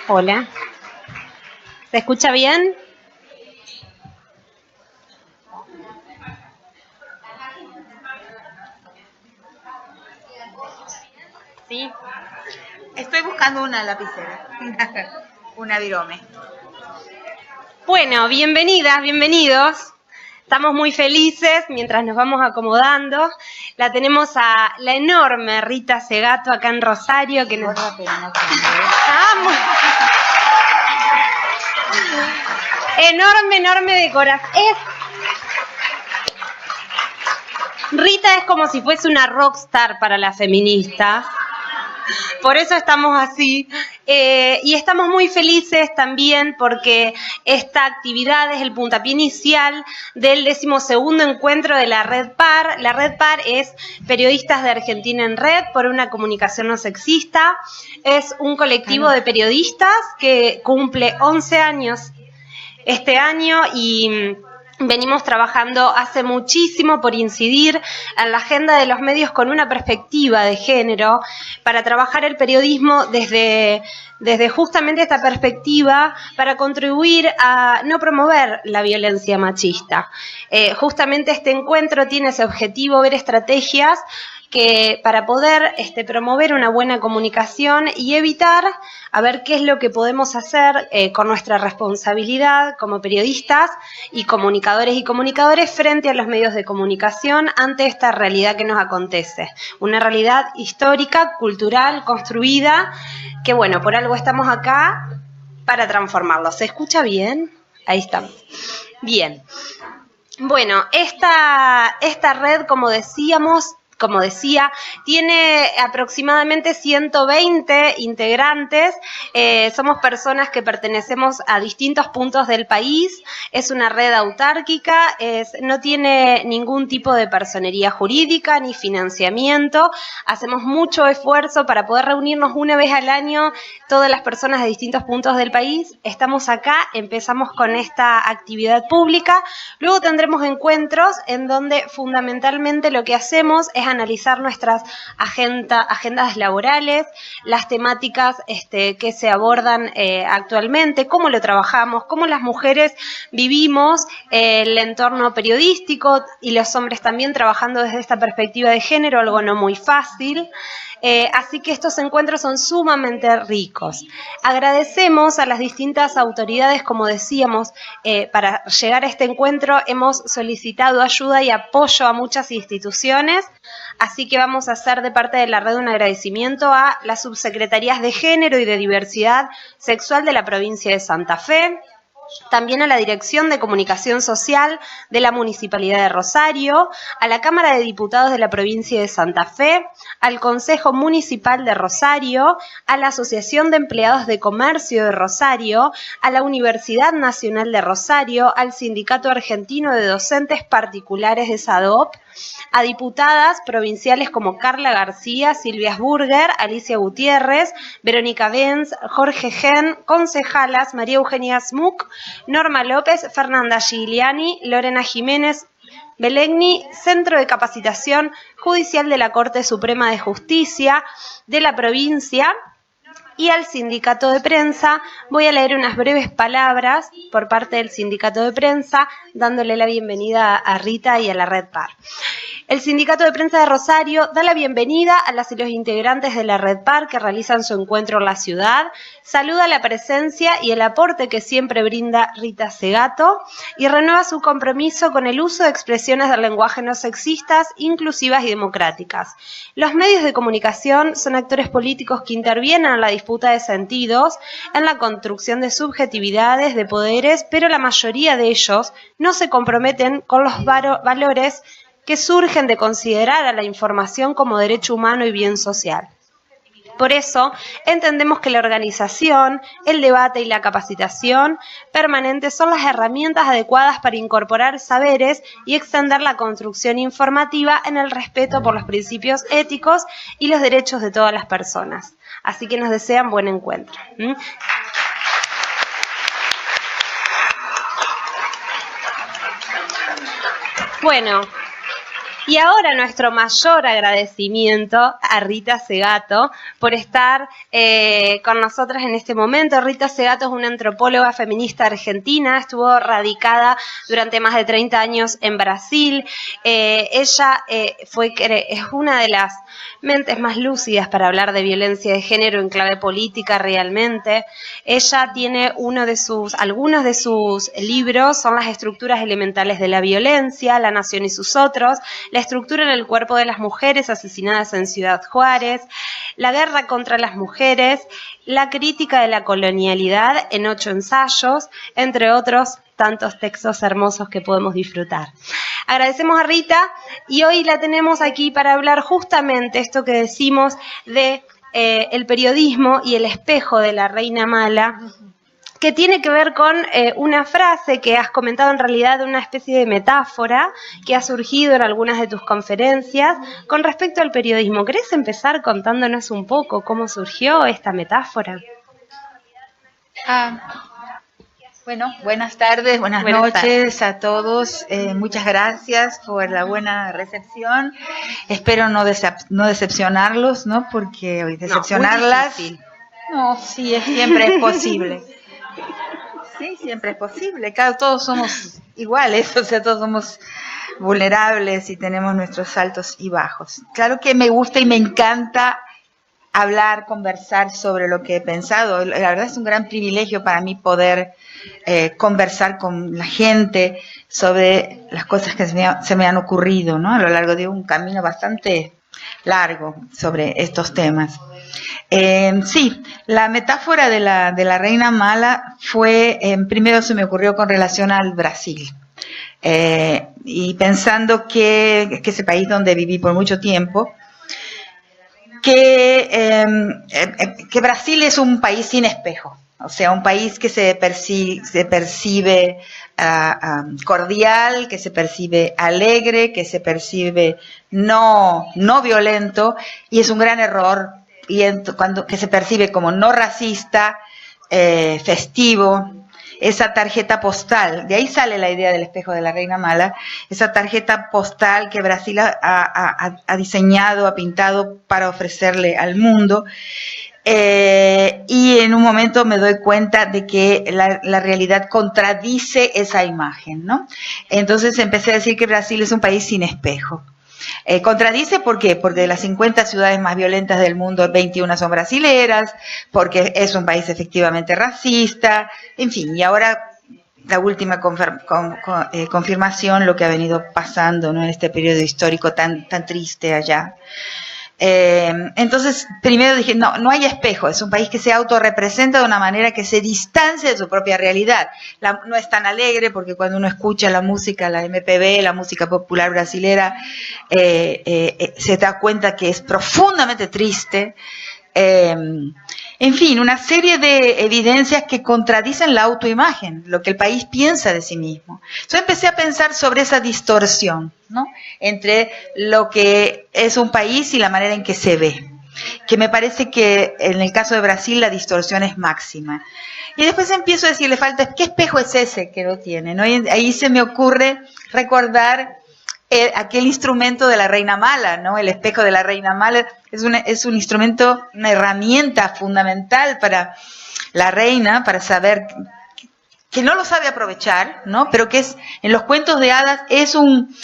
Hola. ¿Se escucha bien? Sí. Estoy buscando una lapicera, una virome. Bueno, bienvenidas, bienvenidos. Estamos muy felices mientras nos vamos acomodando. La tenemos a la enorme Rita Segato acá en Rosario. Que nos... Enorme de corazón. Rita es como si fuese una rockstar para las feministas. Por eso estamos así. Y estamos muy felices también porque esta actividad es el puntapié inicial del 12º encuentro de la Red PAR. La Red PAR es Periodistas de Argentina en Red por una comunicación no sexista. Es un colectivo de periodistas que cumple 11 años este año y venimos trabajando hace muchísimo por incidir en la agenda de los medios con una perspectiva de género, para trabajar el periodismo desde justamente esta perspectiva, para contribuir a no promover la violencia machista. Justamente este encuentro tiene ese objetivo, ver estrategias que para poder promover una buena comunicación y evitar a ver qué es lo que podemos hacer con nuestra responsabilidad como periodistas y comunicadores frente a los medios de comunicación ante esta realidad que nos acontece. Una realidad histórica, cultural, construida, que bueno, por algo estamos acá para transformarlo. ¿Se escucha bien? Ahí estamos. Bien. Bueno, esta red, como decía, tiene aproximadamente 120 integrantes. Somos personas que pertenecemos a distintos puntos del país. Es una red autárquica, no tiene ningún tipo de personería jurídica ni financiamiento. Hacemos mucho esfuerzo para poder reunirnos una vez al año todas las personas de distintos puntos del país. Estamos acá, empezamos con esta actividad pública. Luego tendremos encuentros en donde fundamentalmente lo que hacemos es analizar nuestras agendas laborales, las temáticas que se abordan actualmente, cómo lo trabajamos, cómo las mujeres vivimos el entorno periodístico y los hombres también trabajando desde esta perspectiva de género, algo no muy fácil. Así que estos encuentros son sumamente ricos. Agradecemos a las distintas autoridades, como decíamos, para llegar a este encuentro hemos solicitado ayuda y apoyo a muchas instituciones, así que vamos a hacer de parte de la red un agradecimiento a las subsecretarías de Género y de Diversidad Sexual de la provincia de Santa Fe, también a la Dirección de Comunicación Social de la Municipalidad de Rosario, a la Cámara de Diputados de la provincia de Santa Fe, al Consejo Municipal de Rosario, a la Asociación de Empleados de Comercio de Rosario, a la Universidad Nacional de Rosario, al Sindicato Argentino de Docentes Particulares de SADOP, a diputadas provinciales como Carla García, Silvia Asburger, Alicia Gutiérrez, Verónica Benz, Jorge Gen, concejalas María Eugenia Smuck, Norma López, Fernanda Gigliani, Lorena Jiménez Belegni, Centro de Capacitación Judicial de la Corte Suprema de Justicia de la provincia, y al Sindicato de Prensa. Voy a leer unas breves palabras por parte del Sindicato de Prensa, dándole la bienvenida a Rita y a la Red PAR. El Sindicato de Prensa de Rosario da la bienvenida a las y los integrantes de la Red PAR que realizan su encuentro en la ciudad, saluda la presencia y el aporte que siempre brinda Rita Segato y renueva su compromiso con el uso de expresiones del lenguaje no sexistas, inclusivas y democráticas. Los medios de comunicación son actores políticos que intervienen en la disputa de sentidos, en la construcción de subjetividades, de poderes, pero la mayoría de ellos no se comprometen con los valores que surgen de considerar a la información como derecho humano y bien social. Por eso, entendemos que la organización, el debate y la capacitación permanente son las herramientas adecuadas para incorporar saberes y extender la construcción informativa en el respeto por los principios éticos y los derechos de todas las personas. Así que nos desean buen encuentro. Bueno, Y ahora nuestro mayor agradecimiento a Rita Segato por estar con nosotras en este momento. Rita Segato es una antropóloga feminista argentina, estuvo radicada durante más de 30 años en Brasil. Ella es una de las mentes más lúcidas para hablar de violencia de género en clave política realmente. Ella tiene algunos de sus libros, son Las estructuras elementales de la violencia, La nación y sus otros, La estructura en el cuerpo de las mujeres asesinadas en Ciudad Juárez, La guerra contra las mujeres, La crítica de la colonialidad en 8 ensayos, entre otros tantos textos hermosos que podemos disfrutar. Agradecemos a Rita y hoy la tenemos aquí para hablar justamente esto que decimos de el periodismo y el espejo de la reina mala, que tiene que ver con una frase que has comentado, en realidad una especie de metáfora que ha surgido en algunas de tus conferencias con respecto al periodismo. ¿Querés empezar contándonos un poco cómo surgió esta metáfora? Bueno, buenas tardes, buenas noches a todos. Muchas gracias por la buena recepción. Espero no decepcionarlos, ¿no? Porque hoy decepcionarlas... No, sí, siempre es posible. Sí, siempre es posible. Claro, todos somos iguales, o sea, todos somos vulnerables y tenemos nuestros altos y bajos. Claro que me gusta y me encanta hablar, conversar sobre lo que he pensado. La verdad es un gran privilegio para mí poder conversar con la gente sobre las cosas que se me han ocurrido, ¿no? A lo largo de un camino bastante largo sobre estos temas. Sí, la metáfora de la reina mala fue, primero se me ocurrió con relación al Brasil. Y pensando que ese país donde viví por mucho tiempo, que Brasil es un país sin espejo, o sea, un país que se percibe cordial, que se percibe alegre, que se percibe no violento, y es un gran error que se percibe como no racista, festivo. Esa tarjeta postal, de ahí sale la idea del espejo de la reina mala, esa tarjeta postal que Brasil ha diseñado, ha pintado para ofrecerle al mundo, y en un momento me doy cuenta de que la realidad contradice esa imagen, ¿no? Entonces empecé a decir que Brasil es un país sin espejo. Contradice, ¿por qué? Porque de las 50 ciudades más violentas del mundo, 21 son brasileras, porque es un país efectivamente racista, en fin, y ahora la última confirmación, lo que ha venido pasando, ¿no? En este periodo histórico tan triste allá. Entonces, primero dije, no hay espejo, es un país que se autorrepresenta de una manera que se distancia de su propia realidad. No es tan alegre, porque cuando uno escucha la música, la MPB, la música popular brasilera, se da cuenta que es profundamente triste. En fin, una serie de evidencias que contradicen la autoimagen, lo que el país piensa de sí mismo. Yo empecé a pensar sobre esa distorsión, ¿no? Entre lo que es un país y la manera en que se ve, que me parece que en el caso de Brasil la distorsión es máxima. Y después empiezo a decirle falta, ¿qué espejo es ese que no tiene, ¿no? Y ahí se me ocurre recordar aquel instrumento de la reina mala, ¿no? El espejo de la reina mala es un instrumento, una herramienta fundamental para la reina, para saber que no lo sabe aprovechar, ¿no? Pero que en los cuentos de hadas es un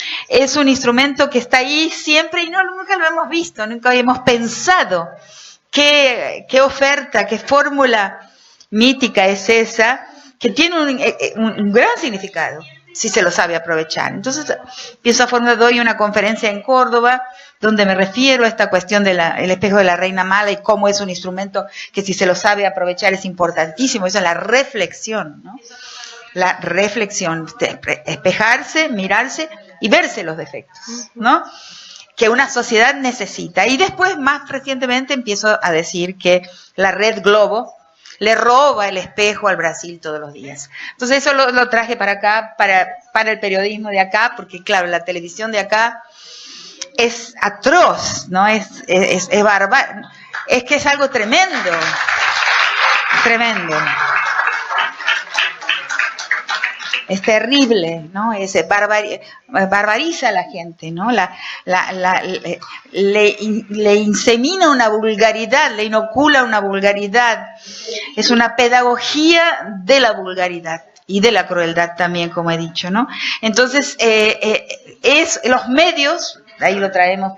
instrumento que está ahí siempre y nunca lo hemos visto, nunca habíamos pensado qué oferta, qué fórmula mítica es esa, que tiene un gran significado, si se lo sabe aprovechar. Entonces, pienso a forma, doy una conferencia en Córdoba, donde me refiero a esta cuestión del espejo de la reina mala y cómo es un instrumento que si se lo sabe aprovechar es importantísimo. Eso es la reflexión, ¿no? La reflexión, espejarse, mirarse y verse los defectos, ¿no? Que una sociedad necesita. Y después, más recientemente, empiezo a decir que la red Globo le roba el espejo al Brasil todos los días. Entonces eso lo traje para acá, para el periodismo de acá, porque claro, la televisión de acá es atroz, ¿no? Es bárbaro. Es que es algo tremendo. Tremendo. es terrible, ¿no? Barbariza a la gente, ¿no? Le insemina una vulgaridad, le inocula una vulgaridad. Es una pedagogía de la vulgaridad y de la crueldad también, como he dicho, ¿no? Entonces, los medios, ahí lo traemos,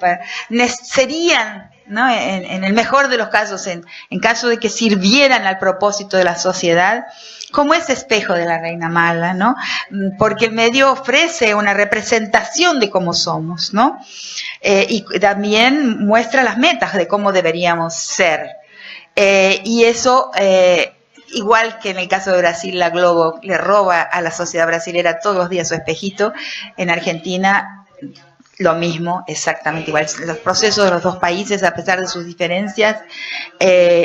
serían, ¿no? En el mejor de los casos, en caso de que sirvieran al propósito de la sociedad, como ese espejo de la reina mala, ¿no? Porque el medio ofrece una representación de cómo somos, ¿no? Y también muestra las metas de cómo deberíamos ser. Y eso, igual que en el caso de Brasil, la Globo le roba a la sociedad brasilera todos los días su espejito, en Argentina lo mismo, exactamente igual. Los procesos de los dos países, a pesar de sus diferencias,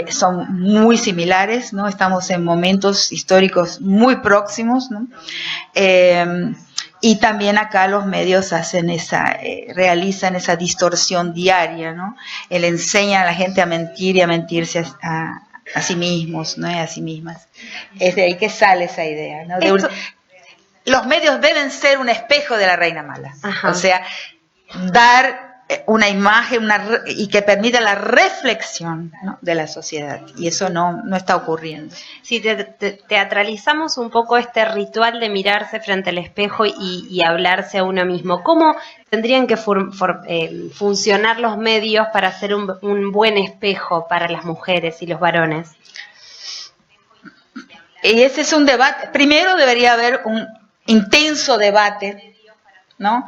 son muy similares, ¿no? Estamos en momentos históricos muy próximos, ¿no? Y también acá los medios hacen realizan esa distorsión diaria, ¿no? Enseñan a la gente a mentir y a mentirse a sí mismos, ¿no? Y a sí mismas. Es de ahí que sale esa idea, ¿no? Los medios deben ser un espejo de la reina mala. Ajá. O sea, dar una imagen y que permita la reflexión, ¿no? De la sociedad, y eso no está ocurriendo. Si teatralizamos un poco este ritual de mirarse frente al espejo y hablarse a uno mismo, ¿cómo tendrían que funcionar los medios para ser un buen espejo para las mujeres y los varones? Y ese es un debate. Primero debería haber un intenso debate, ¿no?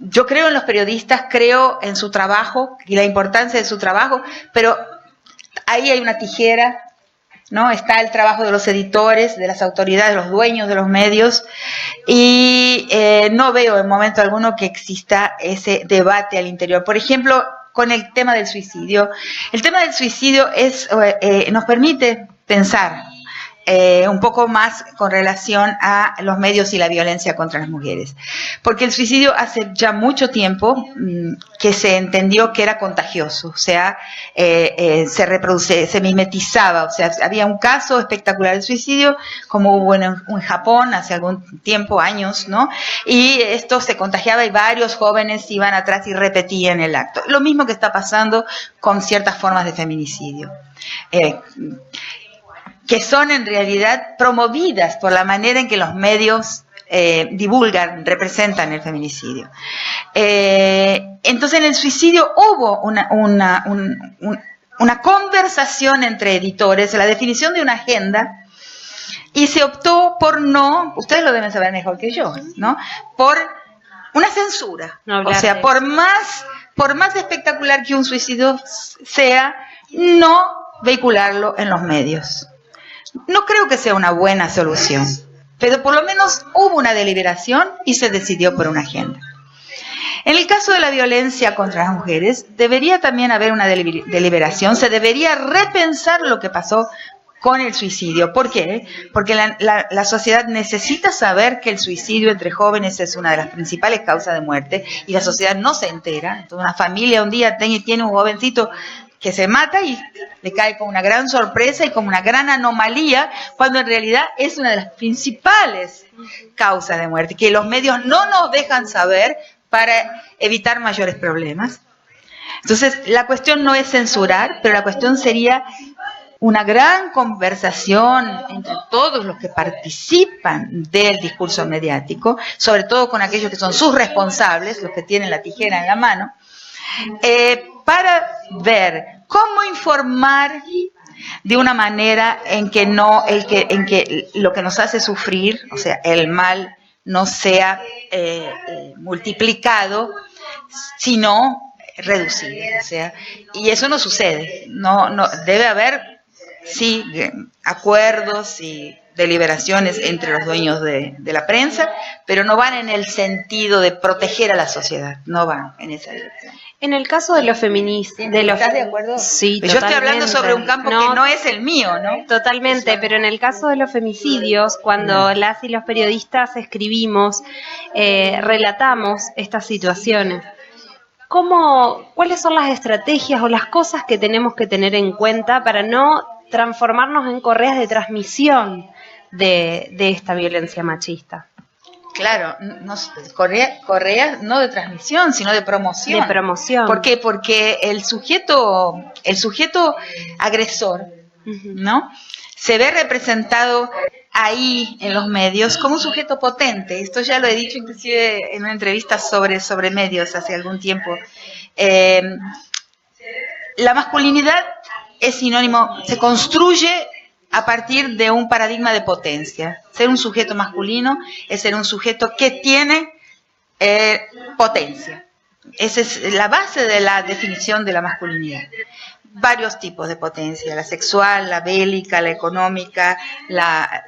Yo creo en los periodistas, creo en su trabajo y la importancia de su trabajo, pero ahí hay una tijera, ¿no? Está el trabajo de los editores, de las autoridades, los dueños de los medios, y no veo en momento alguno que exista ese debate al interior. Por ejemplo, con el tema del suicidio. El tema del suicidio nos permite pensar un poco más con relación a los medios y la violencia contra las mujeres. Porque el suicidio hace ya mucho tiempo que se entendió que era contagioso, o sea, se reproduce, se mimetizaba, o sea, había un caso espectacular de suicidio, como hubo en Japón hace algún tiempo, años, ¿no? Y esto se contagiaba y varios jóvenes iban atrás y repetían el acto. Lo mismo que está pasando con ciertas formas de feminicidio. Que son en realidad promovidas por la manera en que los medios divulgan, representan el feminicidio. Entonces en el suicidio hubo una conversación entre editores, la definición de una agenda, y se optó por ustedes lo deben saber mejor que yo, ¿no? Por una censura. O sea, por más espectacular que un suicidio sea, no vehicularlo en los medios. No creo que sea una buena solución, pero por lo menos hubo una deliberación y se decidió por una agenda. En el caso de la violencia contra las mujeres, debería también haber una deliberación, se debería repensar lo que pasó con el suicidio. ¿Por qué? Porque la sociedad necesita saber que el suicidio entre jóvenes es una de las principales causas de muerte y la sociedad no se entera. Entonces, una familia un día tiene un jovencito que se mata y le cae como una gran sorpresa y como una gran anomalía, cuando en realidad es una de las principales causas de muerte, que los medios no nos dejan saber para evitar mayores problemas. Entonces, la cuestión no es censurar, pero la cuestión sería una gran conversación entre todos los que participan del discurso mediático, sobre todo con aquellos que son sus responsables, los que tienen la tijera en la mano, para ver cómo informar de una manera en que lo que nos hace sufrir, o sea, el mal, no sea multiplicado, sino reducido. O sea, y eso no sucede. No debe haber, sí, acuerdos y deliberaciones entre los dueños de la prensa, pero no van en el sentido de proteger a la sociedad, no van en esa dirección. En el caso de los feministas... ¿Estás de acuerdo? Sí, totalmente. Yo estoy hablando sobre un campo que no es el mío, ¿no? Totalmente, pero en el caso de los femicidios, cuando las y los periodistas escribimos, relatamos estas situaciones, ¿cuáles son las estrategias o las cosas que tenemos que tener en cuenta para no transformarnos en correas de transmisión de esta violencia machista. Claro, correa no de transmisión, sino de promoción. De promoción. ¿Por qué? Porque el sujeto agresor, ¿no? Se ve representado ahí en los medios como un sujeto potente. Esto ya lo he dicho inclusive en una entrevista sobre medios hace algún tiempo. La masculinidad es sinónimo, se construye a partir de un paradigma de potencia. Ser un sujeto masculino es ser un sujeto que tiene potencia. Esa es la base de la definición de la masculinidad. Varios tipos de potencia: la sexual, la bélica, la económica, la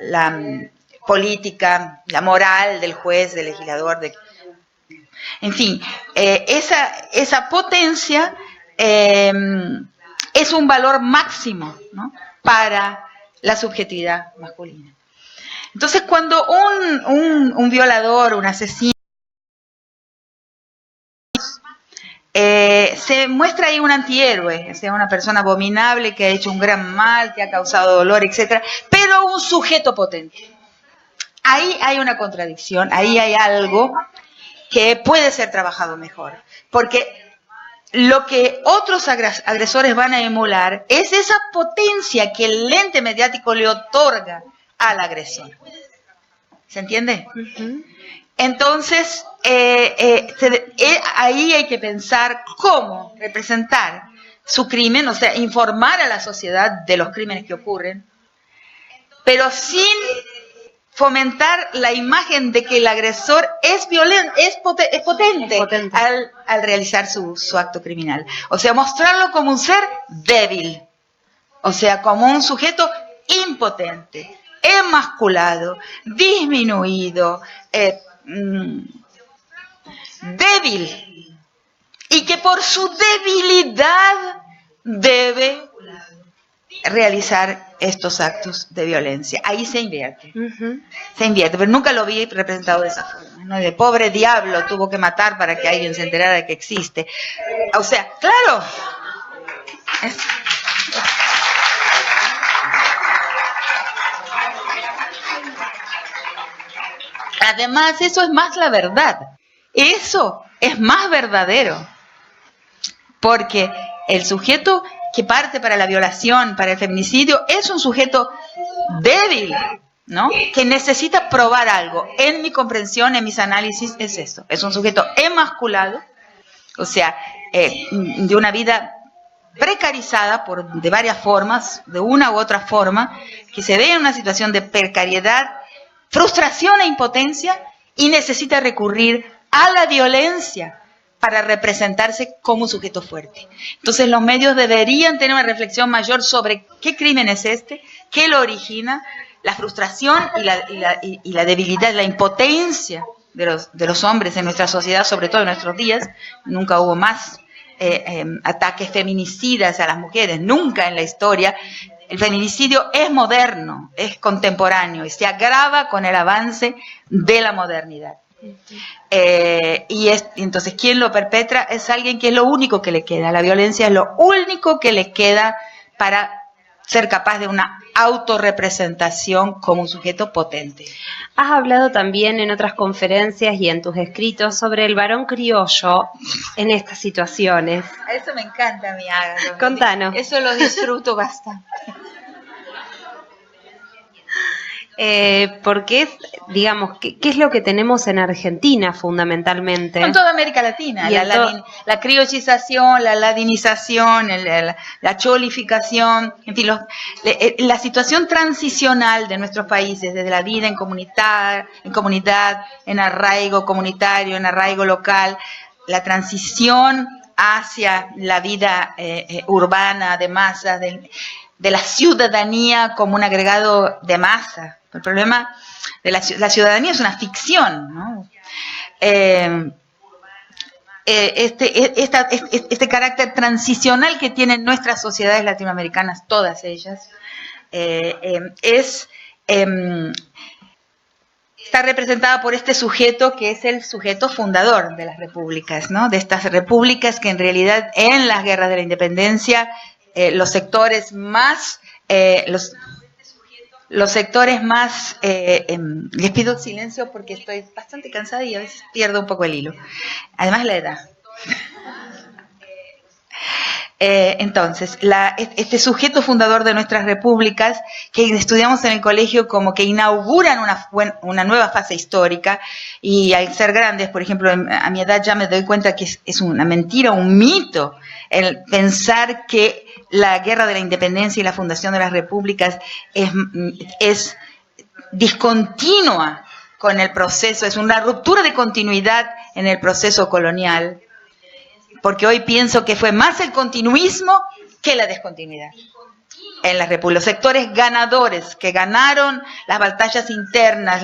política, la moral del juez, del legislador. En fin, esa potencia es un valor máximo, ¿no?, para la subjetividad masculina. Entonces, cuando un violador, un asesino, se muestra ahí un antihéroe, o sea, una persona abominable que ha hecho un gran mal, que ha causado dolor, etc., pero un sujeto potente. Ahí hay una contradicción, ahí hay algo que puede ser trabajado mejor, porque lo que otros agresores van a emular es esa potencia que el lente mediático le otorga al agresor. ¿Se entiende? Uh-huh. Entonces, ahí hay que pensar cómo representar su crimen, o sea, informar a la sociedad de los crímenes que ocurren, pero sin fomentar la imagen de que el agresor es violento, es potente al realizar su acto criminal. O sea, mostrarlo como un ser débil, o sea, como un sujeto impotente, emasculado, disminuido, débil, y que por su debilidad debe realizar estos actos de violencia. Ahí se invierte. Uh-huh. Se invierte, pero nunca lo vi representado de esa forma, ¿no? De pobre diablo tuvo que matar para que alguien se enterara de que existe. O sea, claro. Además, eso es más la verdad. Eso es más verdadero. Porque el sujeto que parte para la violación, para el feminicidio, es un sujeto débil, ¿no?, que necesita probar algo. En mi comprensión, en mis análisis, es eso. Es un sujeto emasculado, o sea, de una vida precarizada de varias formas, de una u otra forma, que se ve en una situación de precariedad, frustración e impotencia, y necesita recurrir a la violencia para representarse como un sujeto fuerte. Entonces los medios deberían tener una reflexión mayor sobre qué crimen es este, qué lo origina, la frustración y la debilidad, la impotencia de los hombres en nuestra sociedad, sobre todo en nuestros días. Nunca hubo más ataques feminicidas a las mujeres, nunca en la historia. El feminicidio es moderno, es contemporáneo y se agrava con el avance de la modernidad. Y entonces quien lo perpetra es alguien que es lo único que le queda. La violencia es lo único que le queda para ser capaz de una autorrepresentación como un sujeto potente. Has hablado también en otras conferencias y en tus escritos sobre el varón criollo en estas situaciones. Eso me encanta, mi Ágata. Contanos. Eso lo disfruto bastante. Porque es, digamos, ¿qué es lo que tenemos en Argentina fundamentalmente? En toda América Latina, la criollización, la ladinización, la cholificación, en fin, la situación transicional de nuestros países, desde la vida en comunidad, en arraigo comunitario, en arraigo local, la transición hacia la vida urbana de masas, de la ciudadanía como un agregado de masa. El problema de la ciudadanía es una ficción, ¿no? Este carácter transicional que tienen nuestras sociedades latinoamericanas, todas ellas, está representada por este sujeto que es el sujeto fundador de las repúblicas, ¿no? De estas repúblicas que en realidad en las guerras de la independencia los sectores más los sectores más... les pido silencio porque estoy bastante cansada y a veces pierdo un poco el hilo. Además la edad. Entonces, este sujeto fundador de nuestras repúblicas, que estudiamos en el colegio como que inauguran una nueva fase histórica, y al ser grandes, por ejemplo, a mi edad ya me doy cuenta que es una mentira, un mito, el pensar que la guerra de la independencia y la fundación de las repúblicas es discontinua con el proceso, es una ruptura de continuidad en el proceso colonial. Porque hoy pienso que fue más el continuismo que la descontinuidad en las repúblicas. Los sectores ganadores que ganaron las batallas internas,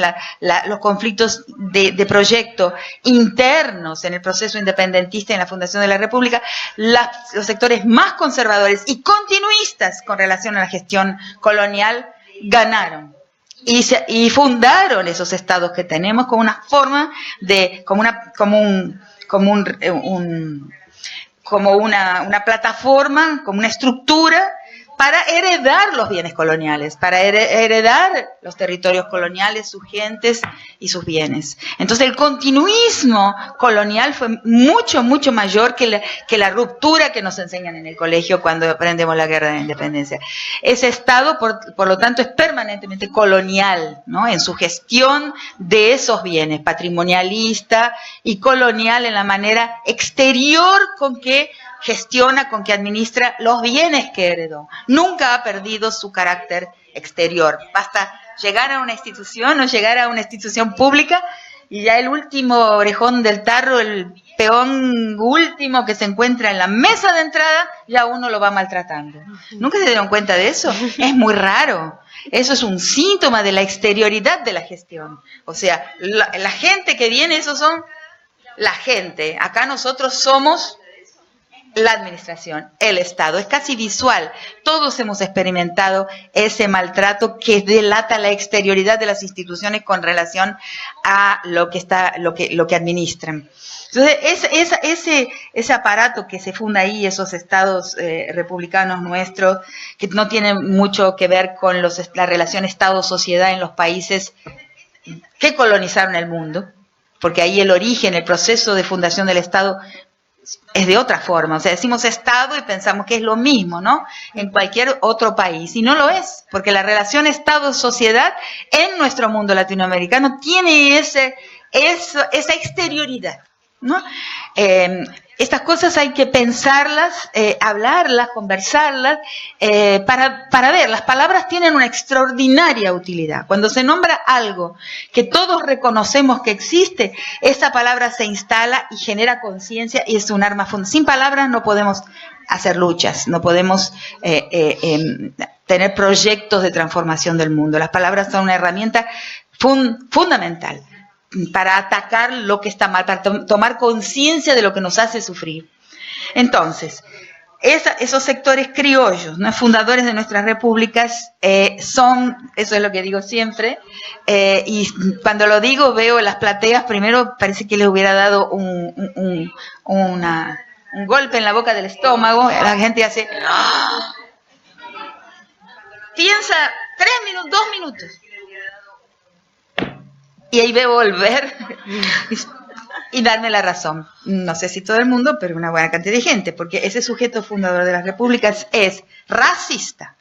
los conflictos de proyecto internos en el proceso independentista y en la fundación de la república, los sectores más conservadores y continuistas con relación a la gestión colonial ganaron. Y fundaron esos estados que tenemos como una forma de, como una plataforma, como una estructura para heredar los bienes coloniales, para heredar los territorios coloniales, sus gentes y sus bienes. Entonces el continuismo colonial fue mucho, mucho mayor que la ruptura que nos enseñan en el colegio cuando aprendemos la guerra de la independencia. Ese Estado, por lo tanto, es permanentemente colonial, ¿no? En su gestión de esos bienes, patrimonialista y colonial en la manera exterior con que gestiona, con que administra los bienes que heredó. Nunca ha perdido su carácter exterior. Basta llegar a una institución o llegar a una institución pública y ya el último orejón del tarro, el peón último que se encuentra en la mesa de entrada, ya uno lo va maltratando. ¿Nunca se dieron cuenta de eso? Es muy raro. Eso es un síntoma de la exterioridad de la gestión. O sea, la gente que viene, esos son la gente. Acá nosotros somos la administración, el Estado. Es casi visual. Todos hemos experimentado ese maltrato que delata la exterioridad de las instituciones con relación a lo que administran. Entonces, ese aparato que se funda ahí, esos estados republicanos nuestros, que no tienen mucho que ver con la relación Estado-sociedad en los países que colonizaron el mundo, porque ahí el origen, el proceso de fundación del Estado es de otra forma. O sea, decimos Estado y pensamos que es lo mismo, ¿no? En cualquier otro país. Y no lo es, porque la relación Estado-sociedad en nuestro mundo latinoamericano tiene esa exterioridad, ¿no? Estas cosas hay que pensarlas, hablarlas, conversarlas, para ver. Las palabras tienen una extraordinaria utilidad. Cuando se nombra algo que todos reconocemos que existe, esa palabra se instala y genera conciencia y es un arma fundamental. Sin palabras no podemos hacer luchas, no podemos tener proyectos de transformación del mundo. Las palabras son una herramienta fundamental para atacar lo que está mal, para tomar conciencia de lo que nos hace sufrir. Entonces, esos sectores criollos, ¿no?, fundadores de nuestras repúblicas, son, eso es lo que digo siempre, y cuando lo digo veo las plateas, primero parece que les hubiera dado un golpe en la boca del estómago, la gente hace... ¡Oh! Piensa 3 minutos, 2 minutos. Y ahí veo volver y darme la razón. No sé si todo el mundo, pero una buena cantidad de gente, porque ese sujeto fundador de las repúblicas es racista,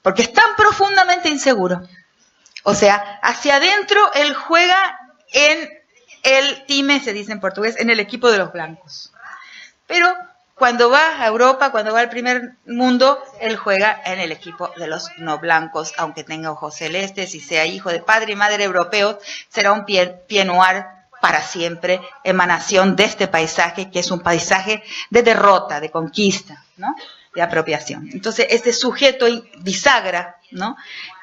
porque es tan profundamente inseguro. O sea, hacia adentro él juega en el time, se dice en portugués, en el equipo de los blancos. Pero cuando va a Europa, cuando va al primer mundo, él juega en el equipo de los no blancos, aunque tenga ojos celestes y sea hijo de padre y madre europeos, será un pied noir para siempre, emanación de este paisaje, que es un paisaje de derrota, de conquista, ¿no?, de apropiación. Entonces, este sujeto bisagra, ¿no?,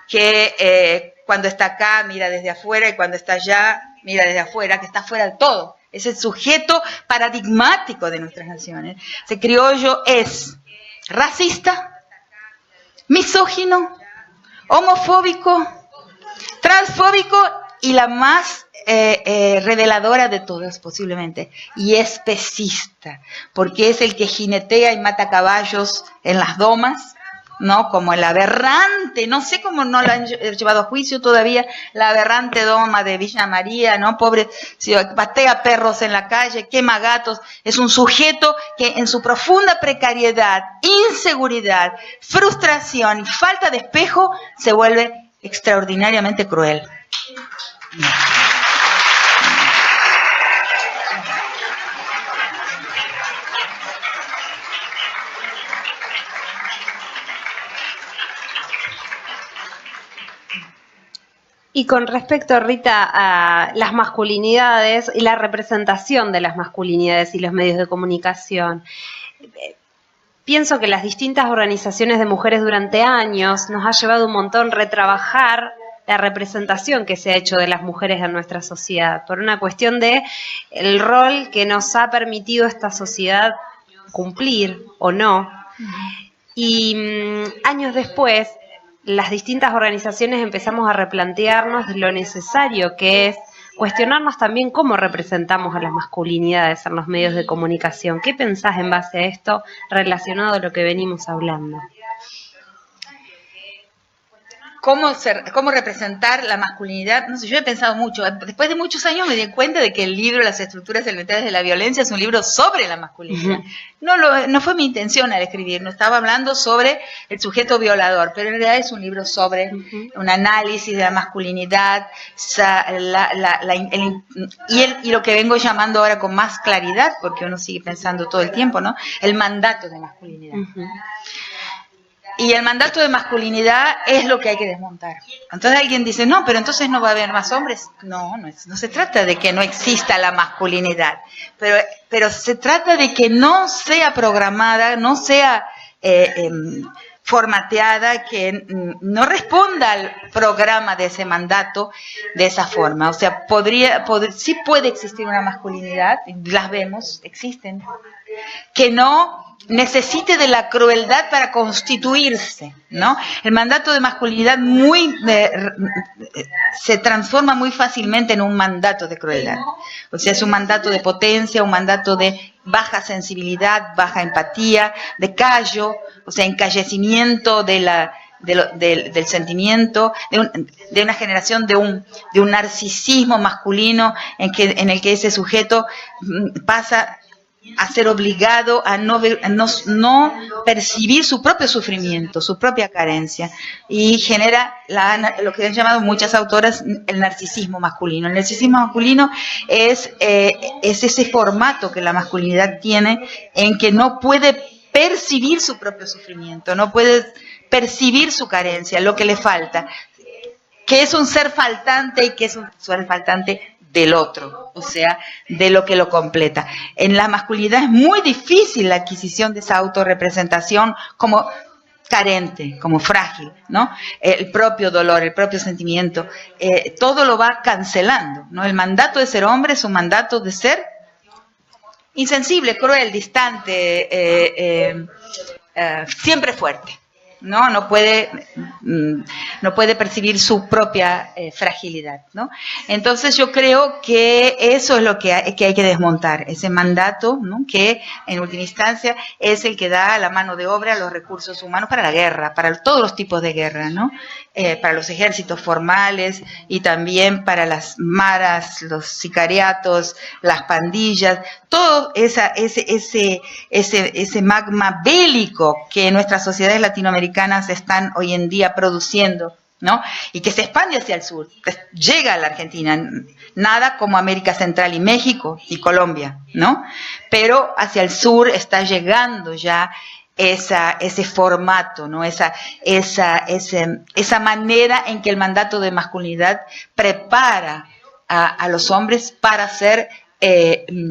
que cuando está acá mira desde afuera y cuando está allá mira desde afuera, que está fuera del todo. Es el sujeto paradigmático de nuestras naciones. Ese criollo es racista, misógino, homofóbico, transfóbico y la más reveladora de todas posiblemente, y especista, porque es el que jinetea y mata caballos en las domas ¿no? Como el aberrante, no sé cómo no lo han llevado a juicio todavía, la aberrante doma de Villa María, ¿no? Pobre, si patea perros en la calle, quema gatos, es un sujeto que en su profunda precariedad, inseguridad, frustración y falta de espejo se vuelve extraordinariamente cruel. Y con respecto, Rita, a las masculinidades y la representación de las masculinidades y los medios de comunicación, pienso que las distintas organizaciones de mujeres durante años nos ha llevado un montón retrabajar la representación que se ha hecho de las mujeres en nuestra sociedad, por una cuestión de el rol que nos ha permitido esta sociedad cumplir o no. Y años después, las distintas organizaciones empezamos a replantearnos lo necesario que es cuestionarnos también cómo representamos a las masculinidades en los medios de comunicación. ¿Qué pensás en base a esto relacionado a lo que venimos hablando? ¿Cómo representar la masculinidad? No sé, yo he pensado mucho. Después de muchos años me di cuenta de que el libro Las estructuras elementales de la violencia es un libro sobre la masculinidad. No fue mi intención al escribir, no estaba hablando sobre el sujeto violador, pero en realidad es un libro sobre un análisis de la masculinidad y lo que vengo llamando ahora con más claridad, porque uno sigue pensando todo el tiempo, ¿no? El mandato de masculinidad. Y el mandato de masculinidad es lo que hay que desmontar. Entonces alguien dice, no, pero entonces no va a haber más hombres. No se trata de que no exista la masculinidad, pero se trata de que no sea programada, no sea formateada, que no responda al programa de ese mandato de esa forma. O sea, sí puede existir una masculinidad, las vemos, existen, que no necesite de la crueldad para constituirse, ¿no? El mandato de masculinidad se transforma muy fácilmente en un mandato de crueldad. O sea, es un mandato de potencia, un mandato de baja sensibilidad, baja empatía, de callo, o sea, encallecimiento del sentimiento, de una generación de un narcisismo masculino en el que ese sujeto pasa a ser obligado a no percibir su propio sufrimiento, su propia carencia, y genera lo que han llamado muchas autoras el narcisismo masculino. El narcisismo masculino es ese formato que la masculinidad tiene, en que no puede percibir su propio sufrimiento, no puede percibir su carencia, lo que le falta, que es un ser faltante y que es un ser faltante del otro, o sea, de lo que lo completa. En la masculinidad es muy difícil la adquisición de esa autorrepresentación como carente, como frágil, ¿no? El propio dolor, el propio sentimiento, todo lo va cancelando, ¿no? El mandato de ser hombre es un mandato de ser insensible, cruel, distante, siempre fuerte. No puede percibir su propia fragilidad, ¿no? Entonces yo creo que eso es lo que hay que desmontar, ese mandato, ¿no? Que en última instancia es el que da la mano de obra, los recursos humanos para la guerra, para todos los tipos de guerra, ¿no? Para los ejércitos formales y también para las maras, los sicariatos, las pandillas, todo ese magma bélico que nuestras sociedades latinoamericanas están hoy en día produciendo, ¿no? Y que se expande hacia el sur, llega a la Argentina, nada como América Central y México y Colombia, ¿no? Pero hacia el sur está llegando ya ese formato, ¿no? Esa manera en que el mandato de masculinidad prepara a los hombres para ser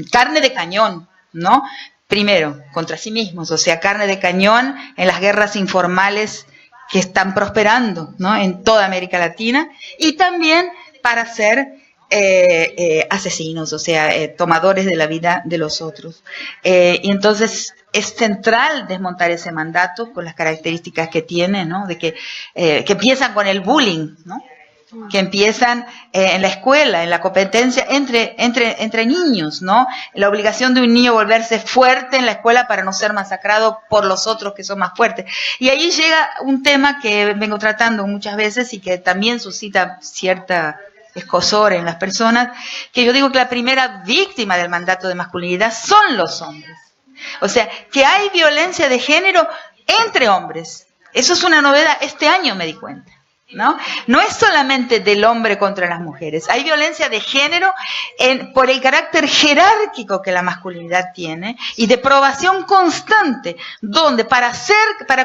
carne de cañón, ¿no? Primero, contra sí mismos, o sea, carne de cañón en las guerras informales que están prosperando, ¿no? En toda América Latina, y también para ser asesinos, o sea, tomadores de la vida de los otros. Y entonces es central desmontar ese mandato con las características que tiene, ¿no? De que empiezan con el bullying, ¿no? que empiezan en la escuela, en la competencia entre niños, ¿no? La obligación de un niño volverse fuerte en la escuela para no ser masacrado por los otros que son más fuertes. Y ahí llega un tema que vengo tratando muchas veces y que también suscita cierta escozor en las personas, que yo digo que la primera víctima del mandato de masculinidad son los hombres. O sea, que hay violencia de género entre hombres. Eso es una novedad, este año me di cuenta. No es solamente del hombre contra las mujeres, hay violencia de género por el carácter jerárquico que la masculinidad tiene y de probación constante, donde para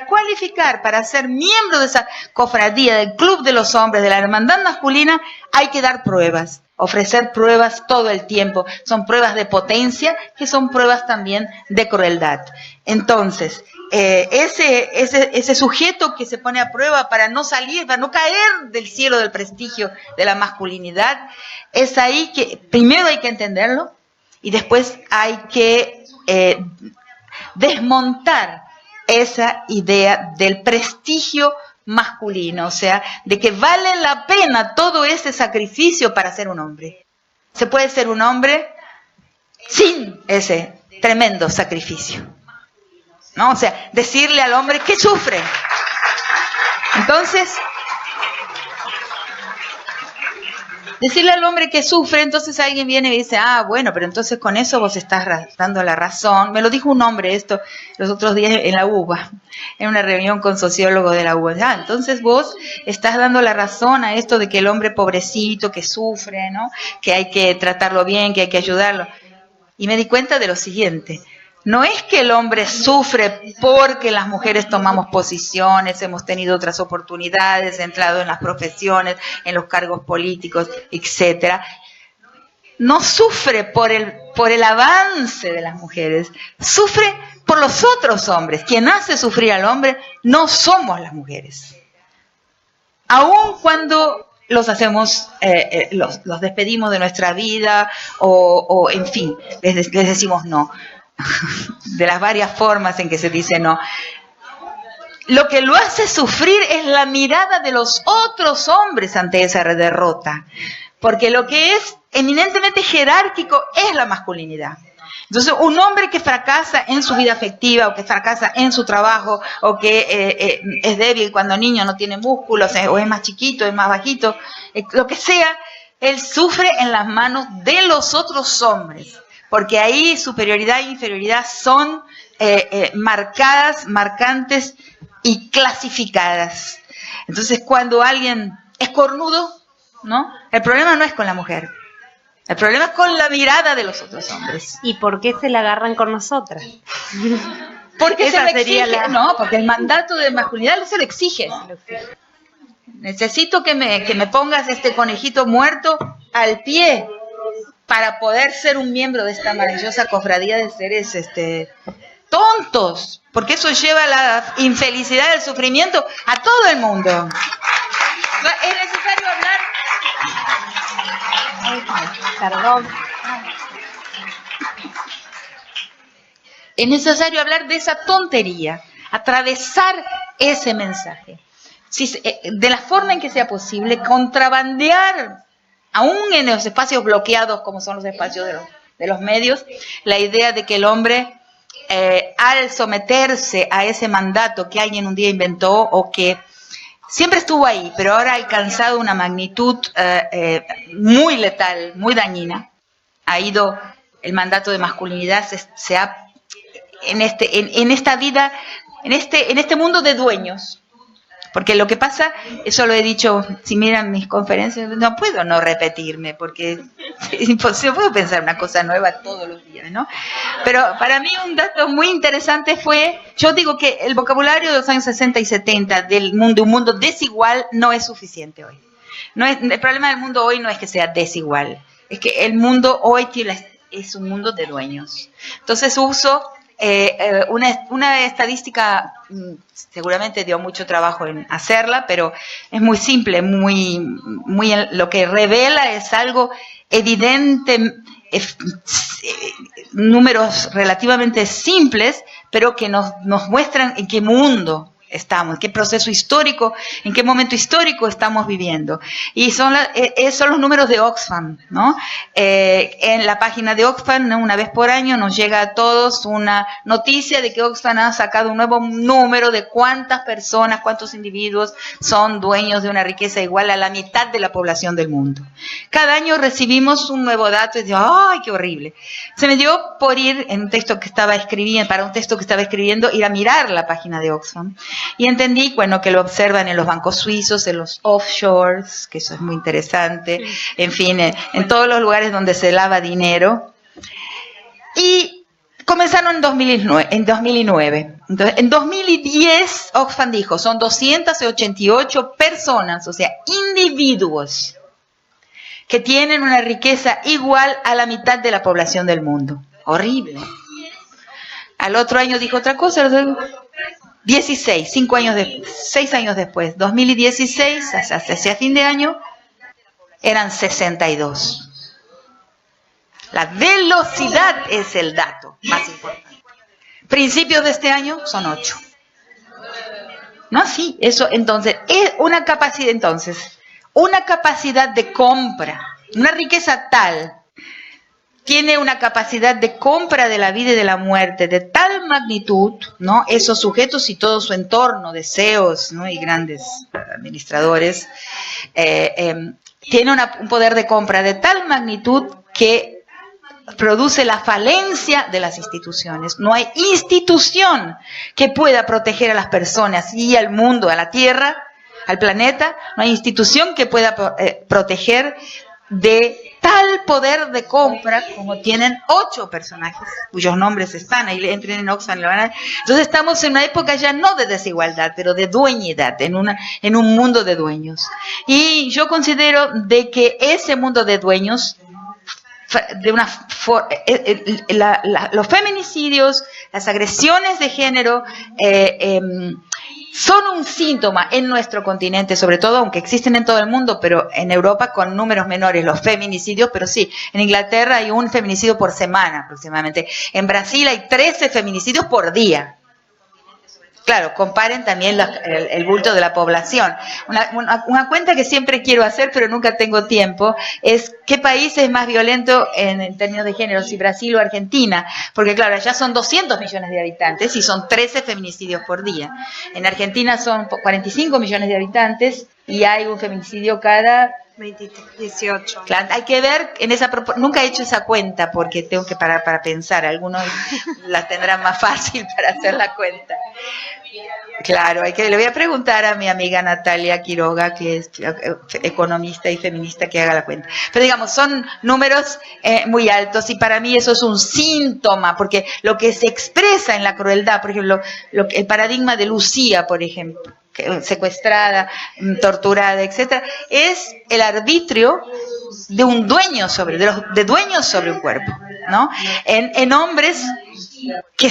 cualificar, para ser miembro de esa cofradía, del club de los hombres, de la hermandad masculina, hay que dar pruebas, ofrecer pruebas todo el tiempo. Son pruebas de potencia que son pruebas también de crueldad. Entonces, ese sujeto que se pone a prueba para no salir, para no caer del cielo del prestigio de la masculinidad, es ahí que primero hay que entenderlo y después hay que desmontar esa idea del prestigio masculino, o sea, de que vale la pena todo ese sacrificio para ser un hombre. Se puede ser un hombre sin ese tremendo sacrificio, ¿no? O sea, decirle al hombre que sufre. Entonces, decirle al hombre que sufre, entonces alguien viene y dice, bueno, pero entonces con eso vos estás dando la razón. Me lo dijo un hombre esto los otros días en la UBA, en una reunión con sociólogos de la UBA. Entonces vos estás dando la razón a esto de que el hombre pobrecito, que sufre, ¿no? Que hay que tratarlo bien, que hay que ayudarlo. Y me di cuenta de lo siguiente. No es que el hombre sufre porque las mujeres tomamos posiciones, hemos tenido otras oportunidades, entrado en las profesiones, en los cargos políticos, etcétera. No sufre por el avance de las mujeres, sufre por los otros hombres. Quien hace sufrir al hombre no somos las mujeres. Aun cuando los hacemos, los despedimos de nuestra vida o en fin, les decimos no. De las varias formas en que se dice no. Lo que lo hace sufrir es la mirada de los otros hombres ante esa derrota, porque lo que es eminentemente jerárquico es la masculinidad. Entonces, un hombre que fracasa en su vida afectiva o que fracasa en su trabajo o que es débil cuando niño, no tiene músculos o es más chiquito, es más bajito, lo que sea, él sufre en las manos de los otros hombres. Porque ahí superioridad e inferioridad son marcadas, marcantes y clasificadas. Entonces, cuando alguien es cornudo, ¿no? El problema no es con la mujer. El problema es con la mirada de los otros hombres. ¿Y por qué se la agarran con nosotras? Porque se lo exige, no, porque el mandato de masculinidad se lo exige. Necesito que me pongas este conejito muerto al pie para poder ser un miembro de esta maravillosa cofradía de seres tontos, porque eso lleva a la infelicidad, el sufrimiento a todo el mundo. Es necesario hablar. Perdón. Es necesario hablar de esa tontería, atravesar ese mensaje, de la forma en que sea posible, contrabandear, aún en los espacios bloqueados como son los espacios de los medios, la idea de que el hombre, al someterse a ese mandato que alguien un día inventó o que siempre estuvo ahí, pero ahora ha alcanzado una magnitud muy letal, muy dañina, ha ido el mandato de masculinidad, se ha en esta vida, en este mundo de dueños. Porque lo que pasa, eso lo he dicho, si miran mis conferencias, no puedo no repetirme, porque es imposible, puedo pensar una cosa nueva todos los días, ¿no? Pero para mí un dato muy interesante fue, yo digo que el vocabulario de los años 60 y 70 del mundo, un mundo desigual, no es suficiente hoy. El problema del mundo hoy no es que sea desigual, es que el mundo hoy es un mundo de dueños. Entonces uso una estadística, seguramente dio mucho trabajo en hacerla, pero es muy simple, lo que revela es algo evidente, números relativamente simples, pero que nos muestran en qué mundo estamos, qué proceso histórico, en qué momento histórico estamos viviendo. Y son los números de Oxfam, ¿no? En la página de Oxfam, ¿no? Una vez por año nos llega a todos una noticia de que Oxfam ha sacado un nuevo número de cuántas personas, cuántos individuos son dueños de una riqueza igual a la mitad de la población del mundo. Cada año recibimos un nuevo dato y digo, ¡ay, qué horrible! Se me dio por ir en un texto que estaba escribiendo, para un texto que estaba escribiendo, ir a mirar la página de Oxfam. Y entendí, bueno, que lo observan en los bancos suizos, en los offshores, que eso es muy interesante, en fin, en todos los lugares donde se lava dinero. Y comenzaron en 2009. Entonces, en 2010, Oxfam dijo, son 288 personas, o sea, individuos, que tienen una riqueza igual a la mitad de la población del mundo. Horrible. Al otro año dijo otra cosa, 16, 6 años después, 2016, hacia fin de año, eran 62. La velocidad es el dato más importante. Principios de este año son 8. No, sí, eso entonces, es una capacidad de compra, una riqueza tal, tiene una capacidad de compra de la vida y de la muerte de tal magnitud, ¿no? Esos sujetos y todo su entorno, deseos, ¿no? Y grandes administradores, tiene un poder de compra de tal magnitud que produce la falencia de las instituciones. No hay institución que pueda proteger a las personas y al mundo, a la Tierra, al planeta. No hay institución que pueda proteger de tal poder de compra como tienen 8 personajes cuyos nombres están ahí, entren en Oxfam. Entonces estamos en una época ya no de desigualdad, pero de dueñidad, en un mundo de dueños. Y yo considero de que ese mundo de dueños, los feminicidios, las agresiones de género, son un síntoma en nuestro continente, sobre todo, aunque existen en todo el mundo, pero en Europa con números menores los feminicidios, pero sí, en Inglaterra hay un feminicidio por semana aproximadamente. En Brasil hay 13 feminicidios por día. Claro, comparen también el bulto de la población. Una cuenta que siempre quiero hacer, pero nunca tengo tiempo, es qué país es más violento en términos de género, si Brasil o Argentina. Porque claro, allá son 200 millones de habitantes y son 13 feminicidios por día. En Argentina son 45 millones de habitantes y hay un feminicidio cada 18. Claro, hay que ver en esa nunca he hecho esa cuenta porque tengo que parar para pensar. Algunos la tendrán más fácil para hacer la cuenta. Claro, le voy a preguntar a mi amiga Natalia Quiroga, que es economista y feminista, que haga la cuenta. Pero digamos, son números muy altos y para mí eso es un síntoma, porque lo que se expresa en la crueldad, por ejemplo, el paradigma de Lucía, por ejemplo, secuestrada, torturada, etcétera, es el arbitrio de un dueño de dueños sobre un cuerpo, ¿no? En hombres que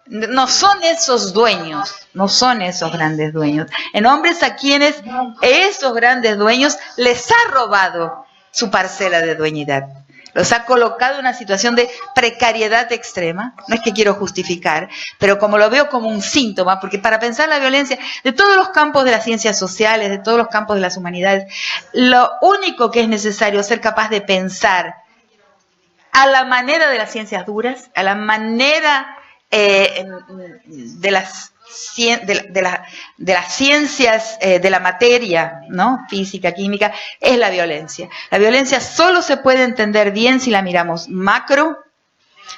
no son esos dueños, no son esos grandes dueños, en hombres a quienes esos grandes dueños les ha robado su parcela de dueñidad. Los ha colocado en una situación de precariedad extrema. No es que quiero justificar, pero como lo veo como un síntoma, porque para pensar la violencia de todos los campos de las ciencias sociales, de todos los campos de las humanidades, lo único que es necesario es ser capaz de pensar a la manera de las ciencias duras, a la manera de las ciencias de la materia, ¿no? Física, química, es la violencia. La violencia solo se puede entender bien si la miramos macro,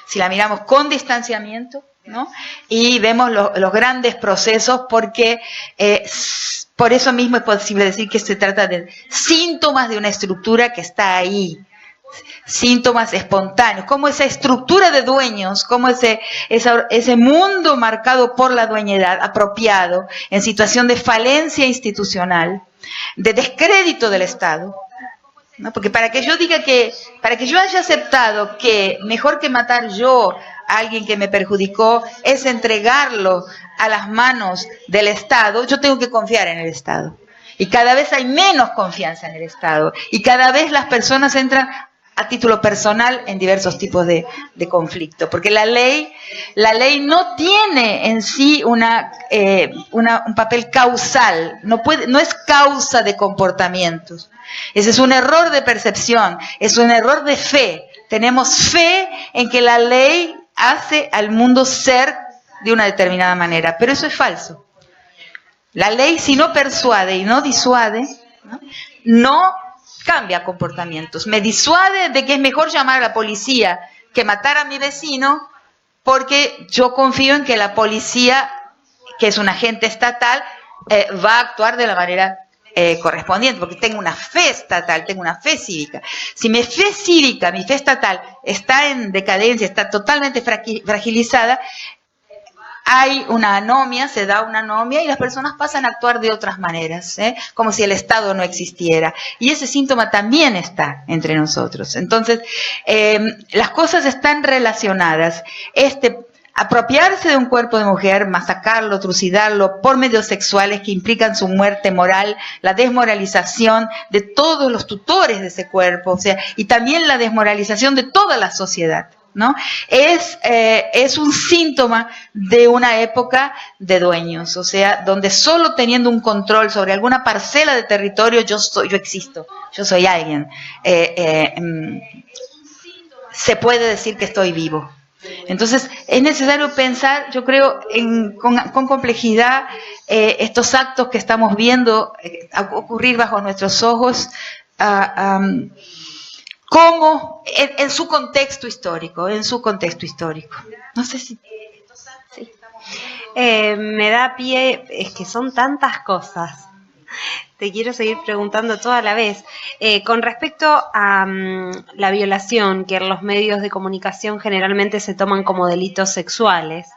si la miramos con distanciamiento, ¿no? Y vemos los grandes procesos, porque por eso mismo es posible decir que se trata de síntomas de una estructura que está ahí. Síntomas espontáneos, como esa estructura de dueños, como ese mundo marcado por la dueñedad, apropiado, en situación de falencia institucional, de descrédito del Estado, ¿no? Porque para que yo haya aceptado que mejor que matar yo a alguien que me perjudicó es entregarlo a las manos del Estado, yo tengo que confiar en el Estado. Y cada vez hay menos confianza en el Estado. Y cada vez las personas entran a título personal en diversos tipos de conflicto, porque la ley no tiene en sí un papel causal, no es causa de comportamientos. Ese es un error de percepción, es un error de fe. Tenemos fe en que la ley hace al mundo ser de una determinada manera, pero eso es falso. La ley, si no persuade y no disuade, no cambia comportamientos. Me disuade de que es mejor llamar a la policía que matar a mi vecino, porque yo confío en que la policía, que es un agente estatal, va a actuar de la manera correspondiente, porque tengo una fe estatal, tengo una fe cívica. Si mi fe cívica, mi fe estatal está en decadencia, está totalmente fragilizada, hay una anomia, se da una anomia y las personas pasan a actuar de otras maneras, como si el Estado no existiera. Y ese síntoma también está entre nosotros. Entonces, las cosas están relacionadas. Apropiarse de un cuerpo de mujer, masacrarlo, trucidarlo por medios sexuales que implican su muerte moral, la desmoralización de todos los tutores de ese cuerpo, o sea, y también la desmoralización de toda la sociedad, ¿no? Es un síntoma de una época de dueños, o sea, donde solo teniendo un control sobre alguna parcela de territorio yo existo, yo soy alguien. Se puede decir que estoy vivo. Entonces es necesario pensar, yo creo, con complejidad estos actos que estamos viendo ocurrir bajo nuestros ojos, como en su contexto histórico, No sé si... Sí. Me da pie, es que son tantas cosas. Te quiero seguir preguntando toda la vez. Con respecto a la violación, que en los medios de comunicación generalmente se toman como delitos sexuales,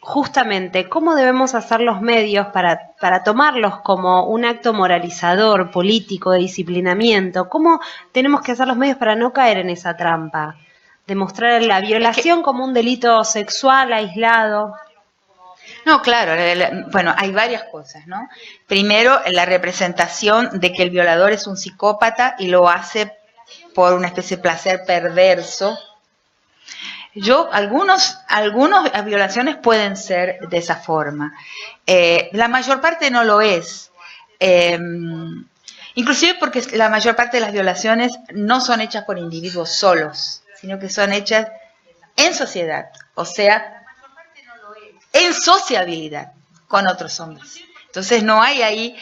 justamente, ¿cómo debemos hacer los medios para tomarlos como un acto moralizador, político, de disciplinamiento? ¿Cómo tenemos que hacer los medios para no caer en esa trampa? De mostrar la violación como un delito sexual aislado. No, claro, bueno, hay varias cosas, ¿no? Primero, la representación de que el violador es un psicópata y lo hace por una especie de placer perverso. Algunas violaciones pueden ser de esa forma. La mayor parte no lo es. Inclusive porque la mayor parte de las violaciones no son hechas por individuos solos, sino que son hechas en sociedad, o sea, en sociabilidad con otros hombres. Entonces no hay ahí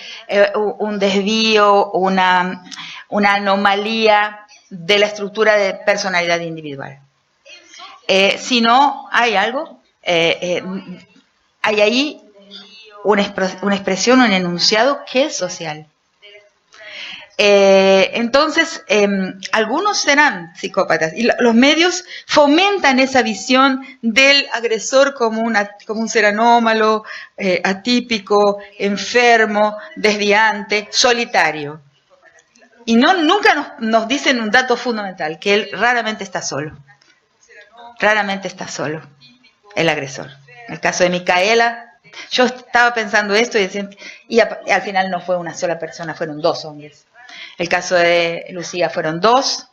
un desvío, una anomalía de la estructura de personalidad individual. Sino hay algo, hay ahí una expresión, un enunciado que es social. Entonces, algunos serán psicópatas y los medios fomentan esa visión del agresor como un ser anómalo, atípico, enfermo, desviante, solitario. Y nunca nos dicen un dato fundamental, que él raramente está solo. Raramente está solo el agresor. En el caso de Micaela, yo estaba pensando esto y al final no fue una sola persona, fueron 2 hombres. El caso de Lucía fueron 2,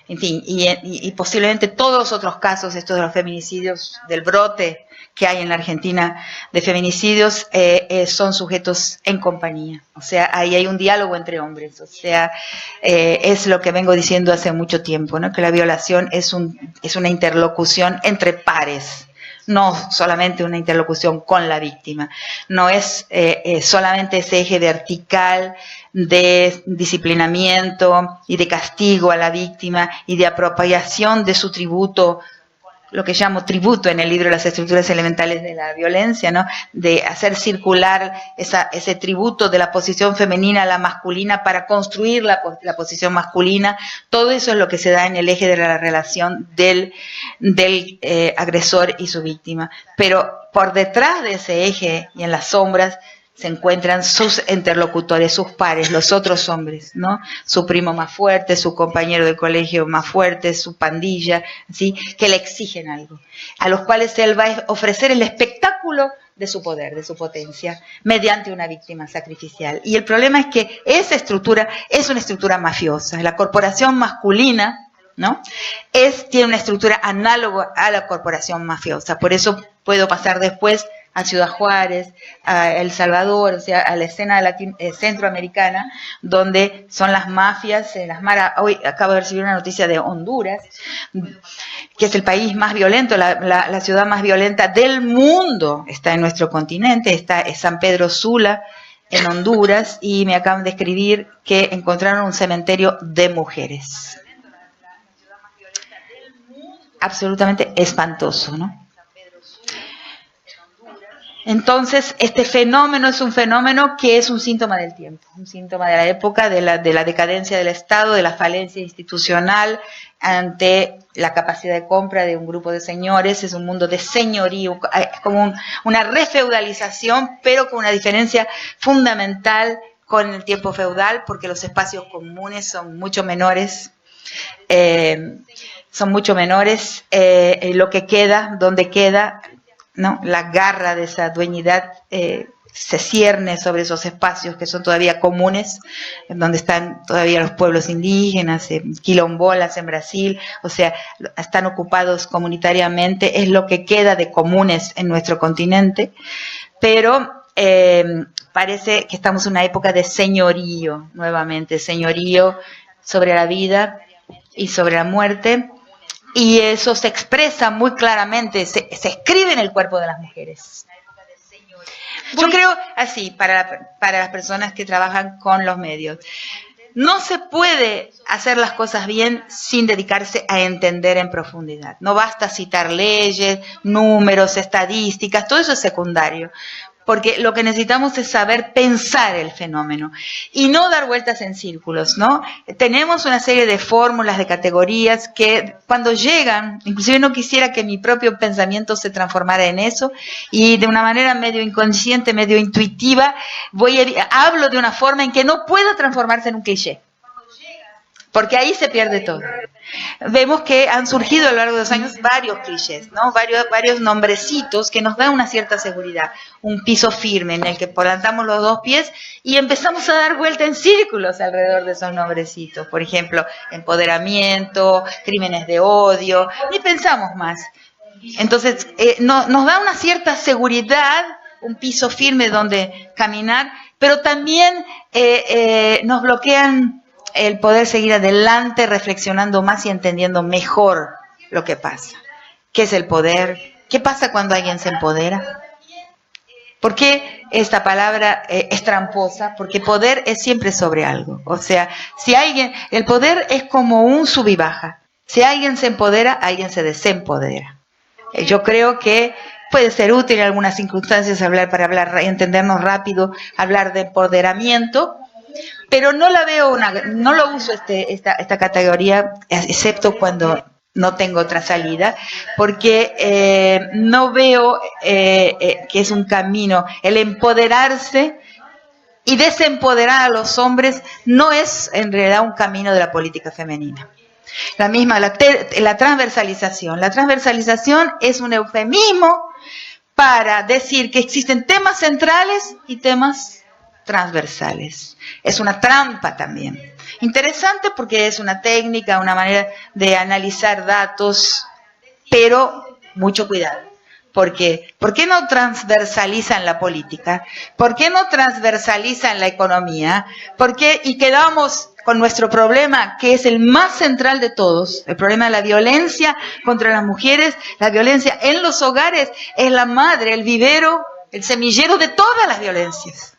en fin, y posiblemente todos los otros casos, estos de los feminicidios, del brote que hay en la Argentina de feminicidios, son sujetos en compañía. O sea, ahí hay un diálogo entre hombres. O sea, es lo que vengo diciendo hace mucho tiempo, ¿no? Que la violación es una interlocución entre pares. No solamente una interlocución con la víctima, no es solamente ese eje vertical de disciplinamiento y de castigo a la víctima y de apropiación de su tributo, lo que llamo tributo en el libro Las estructuras elementales de la violencia, ¿no? De hacer circular ese tributo de la posición femenina a la masculina para construir la posición masculina. Todo eso es lo que se da en el eje de la relación del agresor y su víctima. Pero por detrás de ese eje y en las sombras se encuentran sus interlocutores, sus pares, los otros hombres, ¿no? Su primo más fuerte, su compañero de colegio más fuerte, su pandilla, ¿sí? Que le exigen algo, a los cuales él va a ofrecer el espectáculo de su poder, de su potencia, mediante una víctima sacrificial. Y el problema es que esa estructura es una estructura mafiosa. La corporación masculina, ¿no? Tiene una estructura análoga a la corporación mafiosa. Por eso puedo pasar después a Ciudad Juárez, a El Salvador, o sea, a la escena centroamericana, donde son las mafias, hoy acabo de recibir una noticia de Honduras, que es el país más violento, la ciudad más violenta del mundo, está en nuestro continente, está en San Pedro Sula, en Honduras, y me acaban de escribir que encontraron un cementerio de mujeres. Absolutamente espantoso, ¿no? Entonces, este fenómeno es un fenómeno que es un síntoma del tiempo, un síntoma de la época, de la decadencia del Estado, de la falencia institucional ante la capacidad de compra de un grupo de señores. Es un mundo de señorío, como una refeudalización, pero con una diferencia fundamental con el tiempo feudal, porque los espacios comunes son mucho menores. Lo que queda, donde queda, ¿no? La garra de esa dueñidad se cierne sobre esos espacios que son todavía comunes, en donde están todavía los pueblos indígenas, quilombolas en Brasil, o sea, están ocupados comunitariamente, es lo que queda de comunes en nuestro continente, pero parece que estamos en una época de señorío, nuevamente, señorío sobre la vida y sobre la muerte. Y eso se expresa muy claramente, se escribe en el cuerpo de las mujeres. Yo creo así, para las personas que trabajan con los medios. No se puede hacer las cosas bien sin dedicarse a entender en profundidad. No basta citar leyes, números, estadísticas, todo eso es secundario. Porque lo que necesitamos es saber pensar el fenómeno y no dar vueltas en círculos, ¿no? Tenemos una serie de fórmulas, de categorías que cuando llegan, inclusive no quisiera que mi propio pensamiento se transformara en eso, y de una manera medio inconsciente, medio intuitiva, hablo de una forma en que no pueda transformarse en un cliché, porque ahí se pierde todo. Vemos que han surgido a lo largo de los años varios clichés, ¿no? Varios nombrecitos que nos dan una cierta seguridad, un piso firme en el que plantamos los dos pies y empezamos a dar vuelta en círculos alrededor de esos nombrecitos. Por ejemplo, empoderamiento, crímenes de odio, ni pensamos más. Entonces, nos da una cierta seguridad, un piso firme donde caminar, pero también nos bloquean el poder seguir adelante reflexionando más y entendiendo mejor lo que pasa. ¿Qué es el poder? ¿Qué pasa cuando alguien se empodera? ¿Por qué esta palabra es tramposa? Porque poder es siempre sobre algo. O sea, el poder es como un sub y baja. Si alguien se empodera, alguien se desempodera. Yo creo que puede ser útil en algunas circunstancias para entendernos rápido, hablar de empoderamiento, pero no lo uso esta categoría, excepto cuando no tengo otra salida, porque no veo que es un camino. El empoderarse y desempoderar a los hombres no es en realidad un camino de la política femenina. La transversalización. La transversalización es un eufemismo para decir que existen temas centrales y temas transversales. Es una trampa también. Interesante porque es una técnica, una manera de analizar datos, pero mucho cuidado. Porque, ¿por qué no transversalizan la política? ¿Por qué no transversalizan la economía? Y quedamos con nuestro problema, que es el más central de todos, el problema de la violencia contra las mujeres, la violencia en los hogares, es la madre, el vivero, el semillero de todas las violencias.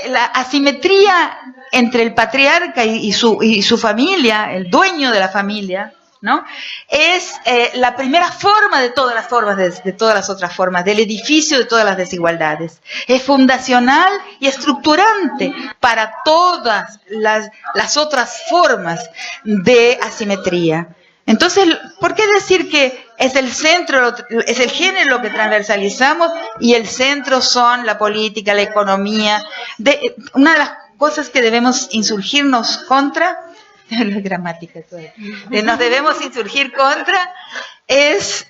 La asimetría entre el patriarca y su familia, el dueño de la familia, ¿no? Es la primera forma de todas las formas, de todas las otras formas, del edificio de todas las desigualdades. Es fundacional y estructurante para todas las otras formas de asimetría. Entonces, ¿por qué decir que es el centro, es el género lo que transversalizamos y el centro son la política, la economía? Una de las cosas que debemos insurgirnos contra, la gramática, nos debemos insurgir contra es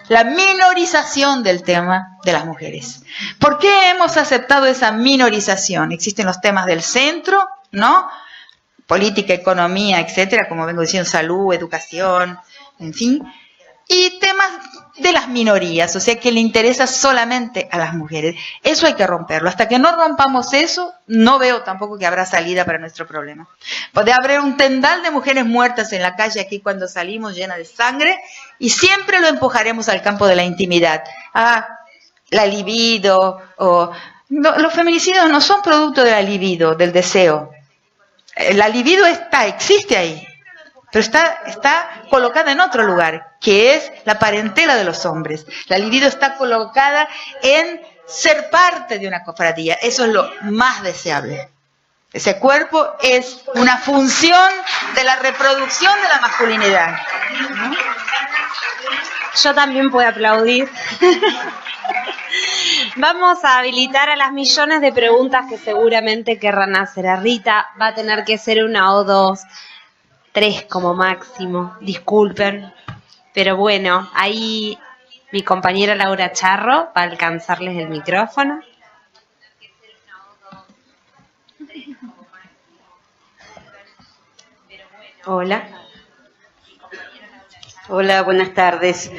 la minorización del tema de las mujeres. ¿Por qué hemos aceptado esa minorización? Existen los temas del centro, ¿no? Política, economía, etcétera, como vengo diciendo, salud, educación, en fin, y temas de las minorías, o sea, que le interesa solamente a las mujeres. Eso hay que romperlo. Hasta que no rompamos eso, no veo tampoco que habrá salida para nuestro problema. Puede haber un tendal de mujeres muertas en la calle aquí cuando salimos llena de sangre y siempre lo empujaremos al campo de la intimidad. La libido, los feminicidios no son producto de la libido, del deseo. La libido existe ahí, pero está colocada en otro lugar, que es la parentela de los hombres. La libido está colocada en ser parte de una cofradía. Eso es lo más deseable. Ese cuerpo es una función de la reproducción de la masculinidad. Yo también puedo aplaudir. Vamos a habilitar a las millones de preguntas que seguramente querrán hacer. A Rita va a tener que ser una o dos, 3 como máximo. Disculpen. Pero bueno, ahí mi compañera Laura Charro va a alcanzarles el micrófono. Hola. Hola, buenas tardes.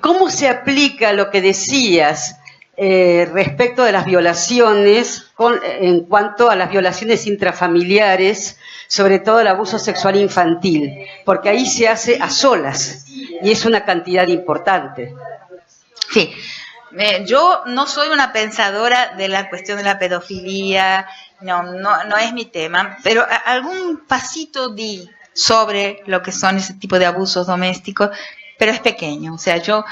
¿Cómo se aplica lo que decías respecto de las violaciones en cuanto a las violaciones intrafamiliares, sobre todo el abuso sexual infantil? Porque ahí se hace a solas y es una cantidad importante. Sí, yo no soy una pensadora de la cuestión de la pedofilia, no es mi tema, pero algún pasito di sobre lo que son ese tipo de abusos domésticos, pero es pequeño. O sea, yo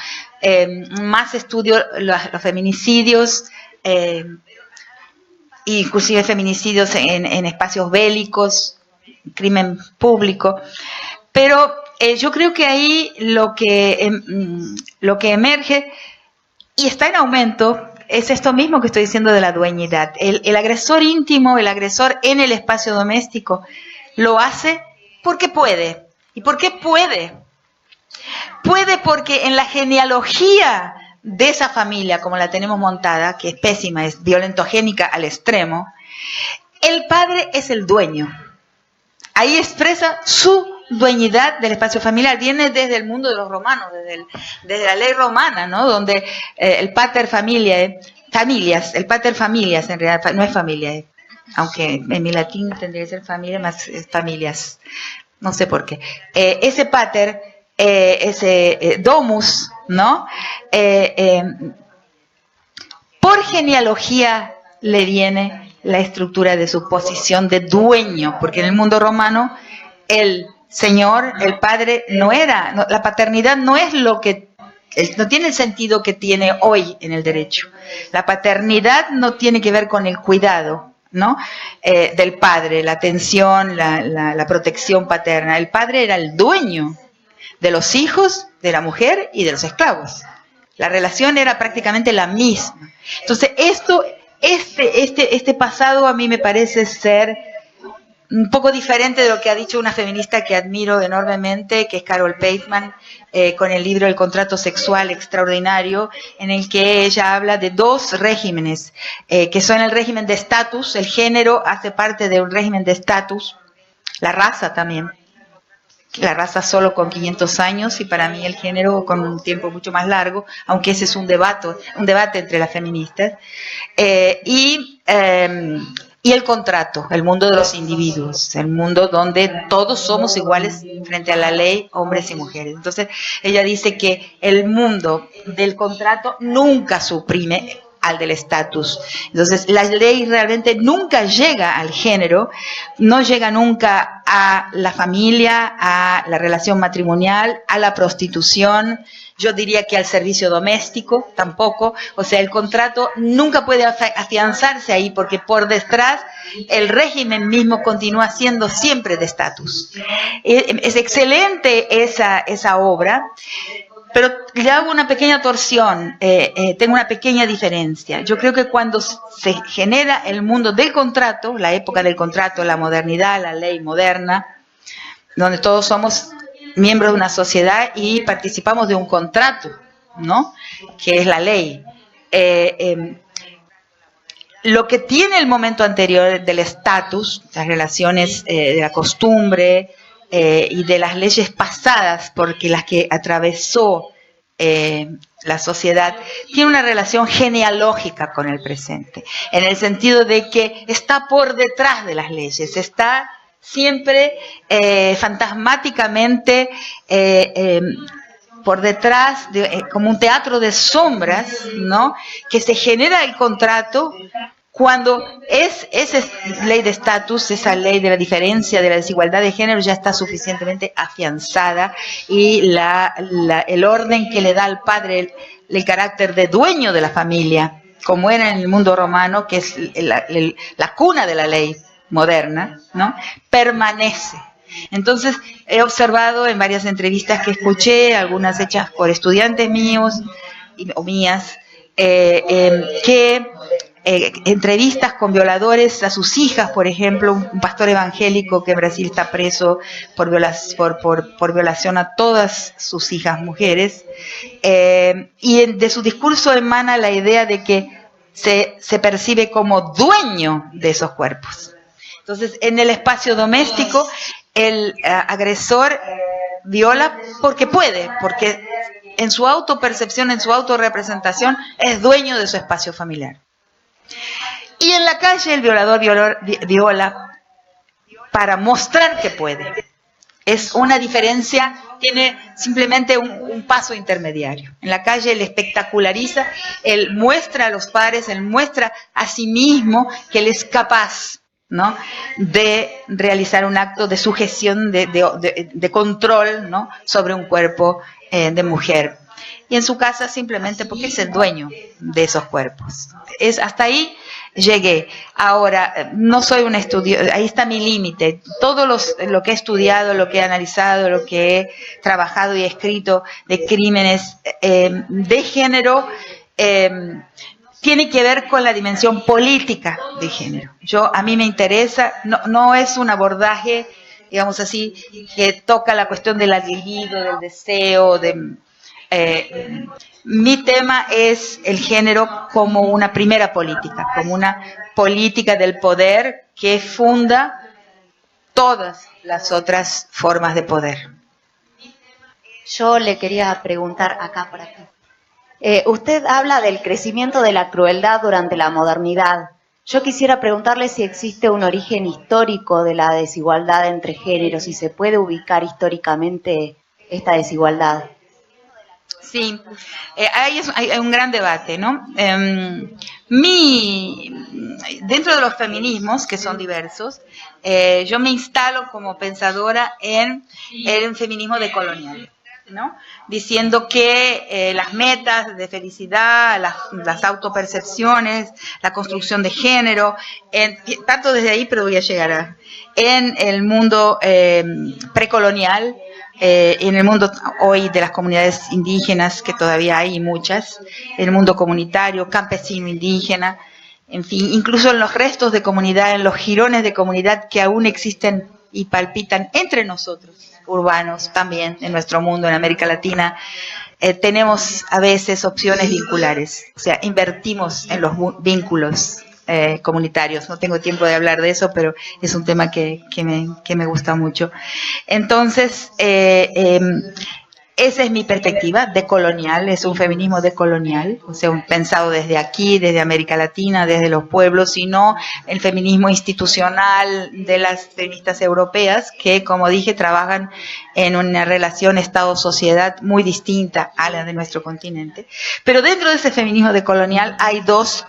más estudio los feminicidios, inclusive feminicidios en espacios bélicos, crimen público, pero yo creo que ahí lo que emerge y está en aumento es esto mismo que estoy diciendo de la dueñidad. El agresor íntimo, el agresor en el espacio doméstico, lo hace porque puede. ¿Y por qué puede? Puede porque en la genealogía de esa familia, como la tenemos montada, que es pésima, es violentogénica al extremo, el padre es el dueño. Ahí expresa su dueñidad del espacio familiar. Viene desde el mundo de los romanos, desde la ley romana, ¿no? Donde el pater familiae, el pater familias en realidad, no es familia, aunque en mi latín tendría que ser familia, más familias, no sé por qué. Ese pater, ese domus, ¿no? Por genealogía le viene la estructura de su posición de dueño, porque en el mundo romano el señor, el padre, la paternidad no es lo que, no tiene el sentido que tiene hoy en el derecho. La paternidad no tiene que ver con el cuidado, ¿no? Del padre, la atención, la protección paterna. El padre era el dueño de los hijos, de la mujer y de los esclavos. La relación era prácticamente la misma. Entonces, este pasado a mí me parece ser un poco diferente de lo que ha dicho una feminista que admiro enormemente, que es Carol Pateman, con el libro El contrato sexual extraordinario, en el que ella habla de 2 regímenes, que son el régimen de estatus. El género hace parte de un régimen de estatus, la raza también. La raza solo con 500 años y para mí el género con un tiempo mucho más largo, aunque ese es un debate entre las feministas. Y el contrato, el mundo de los individuos, el mundo donde todos somos iguales frente a la ley, hombres y mujeres. Entonces ella dice que el mundo del contrato nunca suprime al del estatus. Entonces, la ley realmente nunca llega al género, no llega nunca a la familia, a la relación matrimonial, a la prostitución, yo diría que al servicio doméstico tampoco. O sea, el contrato nunca puede afianzarse ahí porque por detrás el régimen mismo continúa siendo siempre de estatus. Es excelente esa obra, pero le hago una pequeña torsión, tengo una pequeña diferencia. Yo creo que cuando se genera el mundo del contrato, la época del contrato, la modernidad, la ley moderna, donde todos somos miembros de una sociedad y participamos de un contrato, ¿no? Que es la ley. Lo que tiene el momento anterior del estatus, las relaciones de la costumbre y de las leyes pasadas, porque las que atravesó la sociedad, tiene una relación genealógica con el presente, en el sentido de que está por detrás de las leyes, está siempre fantasmáticamente por detrás, como un teatro de sombras, ¿no? Que se genera el contrato cuando esa ley de estatus, esa ley de la diferencia, de la desigualdad de género ya está suficientemente afianzada y el orden que le da al padre el carácter de dueño de la familia, como era en el mundo romano, que es la cuna de la ley moderna, ¿no? Permanece. Entonces, he observado en varias entrevistas que escuché, algunas hechas por estudiantes míos o mías, que entrevistas con violadores a sus hijas, por ejemplo, un pastor evangélico que en Brasil está preso por violación a todas sus hijas mujeres, y de su discurso emana la idea de que se percibe como dueño de esos cuerpos. Entonces, en el espacio doméstico, el agresor viola porque puede, porque en su autopercepción, en su autorrepresentación, es dueño de su espacio familiar. Y en la calle el violador viola para mostrar que puede. Es una diferencia, tiene simplemente un paso intermediario. En la calle él espectaculariza, él muestra a los padres, él muestra a sí mismo que él es capaz, ¿no?, de realizar un acto de sujeción, de control, ¿no?, sobre un cuerpo de mujer. Y en su casa simplemente porque es el dueño de esos cuerpos. Hasta ahí llegué. Ahora, no soy un estudioso, ahí está mi límite. Todo lo que he estudiado, lo que he analizado, lo que he trabajado y escrito de crímenes de género, tiene que ver con la dimensión política de género. A mí me interesa, no es un abordaje, digamos así, que toca la cuestión de la libido, del deseo, mi tema es el género como una primera política, como una política del poder que funda todas las otras formas de poder. Yo le quería preguntar acá por aquí. Usted habla del crecimiento de la crueldad durante la modernidad. Yo quisiera preguntarle si existe un origen histórico de la desigualdad entre géneros, si se puede ubicar históricamente esta desigualdad. Sí, hay un gran debate, ¿no? Dentro de los feminismos, que son diversos, yo me instalo como pensadora en el feminismo decolonial, ¿no? Diciendo que las metas de felicidad, las autopercepciones, la construcción de género, parto desde ahí, pero voy a llegar en el mundo precolonial, en el mundo hoy de las comunidades indígenas, que todavía hay muchas, en el mundo comunitario, campesino, indígena, en fin, incluso en los restos de comunidad, en los jirones de comunidad que aún existen y palpitan entre nosotros, urbanos también, en nuestro mundo, en América Latina, tenemos a veces opciones vinculares, o sea, invertimos en los vínculos comunitarios. No tengo tiempo de hablar de eso, pero es un tema que me gusta mucho. Entonces, Esa es mi perspectiva decolonial, es un feminismo decolonial, o sea, pensado desde aquí, desde América Latina, desde los pueblos, y no el feminismo institucional de las feministas europeas, que, como dije, trabajan en una relación Estado-sociedad muy distinta a la de nuestro continente. Pero dentro de ese feminismo decolonial hay dos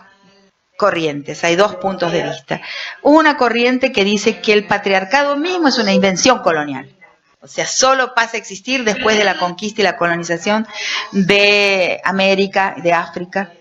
corrientes, hay dos puntos de vista. Una corriente que dice que el patriarcado mismo es una invención colonial. O sea, solo pasa a existir después de la conquista y la colonización de América, de África,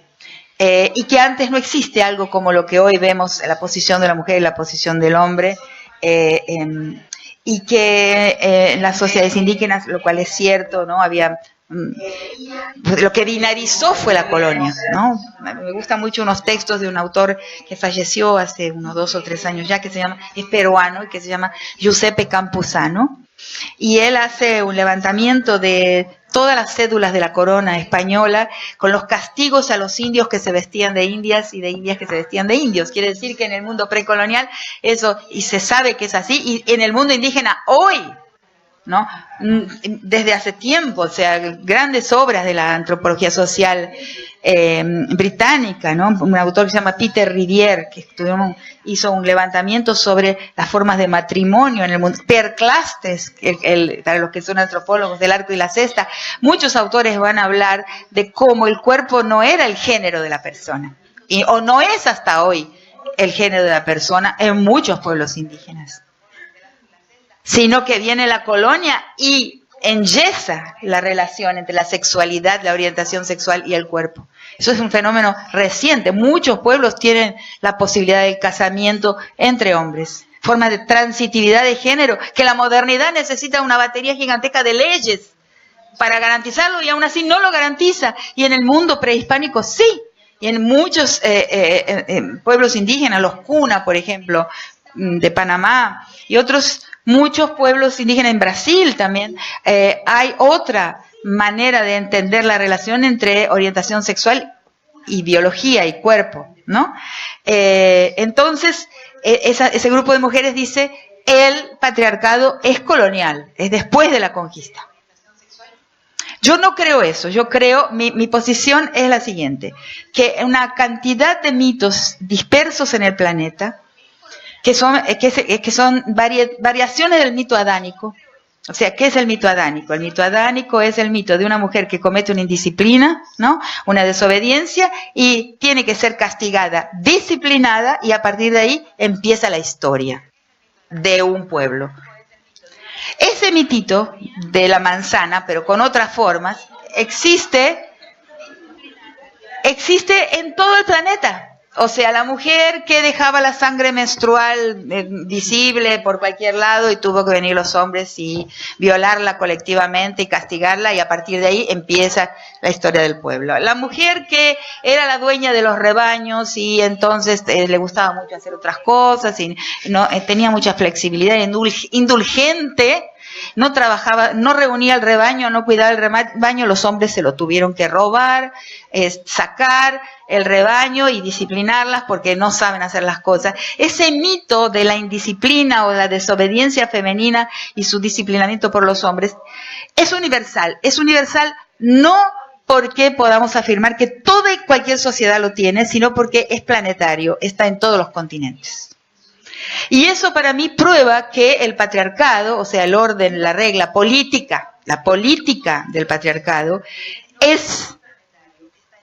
y que antes no existe algo como lo que hoy vemos, la posición de la mujer y la posición del hombre, y que en las sociedades indígenas, lo cual es cierto, ¿no? Había lo que binarizó fue la colonia, ¿no? Me gustan mucho unos textos de un autor que falleció hace unos 2 o 3 años ya, que se llama, es peruano, y que se llama Giuseppe Campuzano, y él hace un levantamiento de todas las cédulas de la corona española con los castigos a los indios que se vestían de indias y de indias que se vestían de indios. Quiere decir que en el mundo precolonial eso, y se sabe que es así, y en el mundo indígena hoy, ¿no? Desde hace tiempo, o sea, grandes obras de la antropología social británica, ¿no? Un autor que se llama Peter Rivière, que hizo un levantamiento sobre las formas de matrimonio en el mundo. Per Clastes, para los que son antropólogos del arco y la cesta, muchos autores van a hablar de cómo el cuerpo no era el género de la persona, o no es hasta hoy el género de la persona en muchos pueblos indígenas, sino que viene la colonia y enyesa la relación entre la sexualidad, la orientación sexual y el cuerpo. Eso es un fenómeno reciente. Muchos pueblos tienen la posibilidad del casamiento entre hombres, formas de transitividad de género, que la modernidad necesita una batería gigantesca de leyes para garantizarlo, y aún así no lo garantiza. Y en el mundo prehispánico sí, y en muchos pueblos indígenas, los Kuna, por ejemplo, de Panamá, y otros muchos pueblos indígenas en Brasil también, hay otra manera de entender la relación entre orientación sexual y biología y cuerpo, ¿no? Entonces, ese grupo de mujeres dice, el patriarcado es colonial, es después de la conquista. Yo no creo eso, yo creo, mi posición es la siguiente, que una cantidad de mitos dispersos en el planeta, que son variaciones del mito adánico. O sea, ¿qué es el mito adánico? El mito adánico es el mito de una mujer que comete una indisciplina, ¿no? Una desobediencia, y tiene que ser castigada, disciplinada, y a partir de ahí empieza la historia de un pueblo. Ese mitito de la manzana, pero con otras formas, existe en todo el planeta. O sea, la mujer que dejaba la sangre menstrual visible por cualquier lado, y tuvo que venir los hombres y violarla colectivamente y castigarla, y a partir de ahí empieza la historia del pueblo. La mujer que era la dueña de los rebaños y entonces le gustaba mucho hacer otras cosas y no tenía mucha flexibilidad, indulgente, no trabajaba, no reunía el rebaño, no cuidaba el rebaño, los hombres se lo tuvieron que robar, sacar el rebaño y disciplinarlas porque no saben hacer las cosas. Ese mito de la indisciplina o la desobediencia femenina y su disciplinamiento por los hombres es universal no porque podamos afirmar que toda y cualquier sociedad lo tiene, sino porque es planetario, está en todos los continentes. Y eso para mí prueba que el patriarcado, o sea, el orden, la regla política, la política del patriarcado es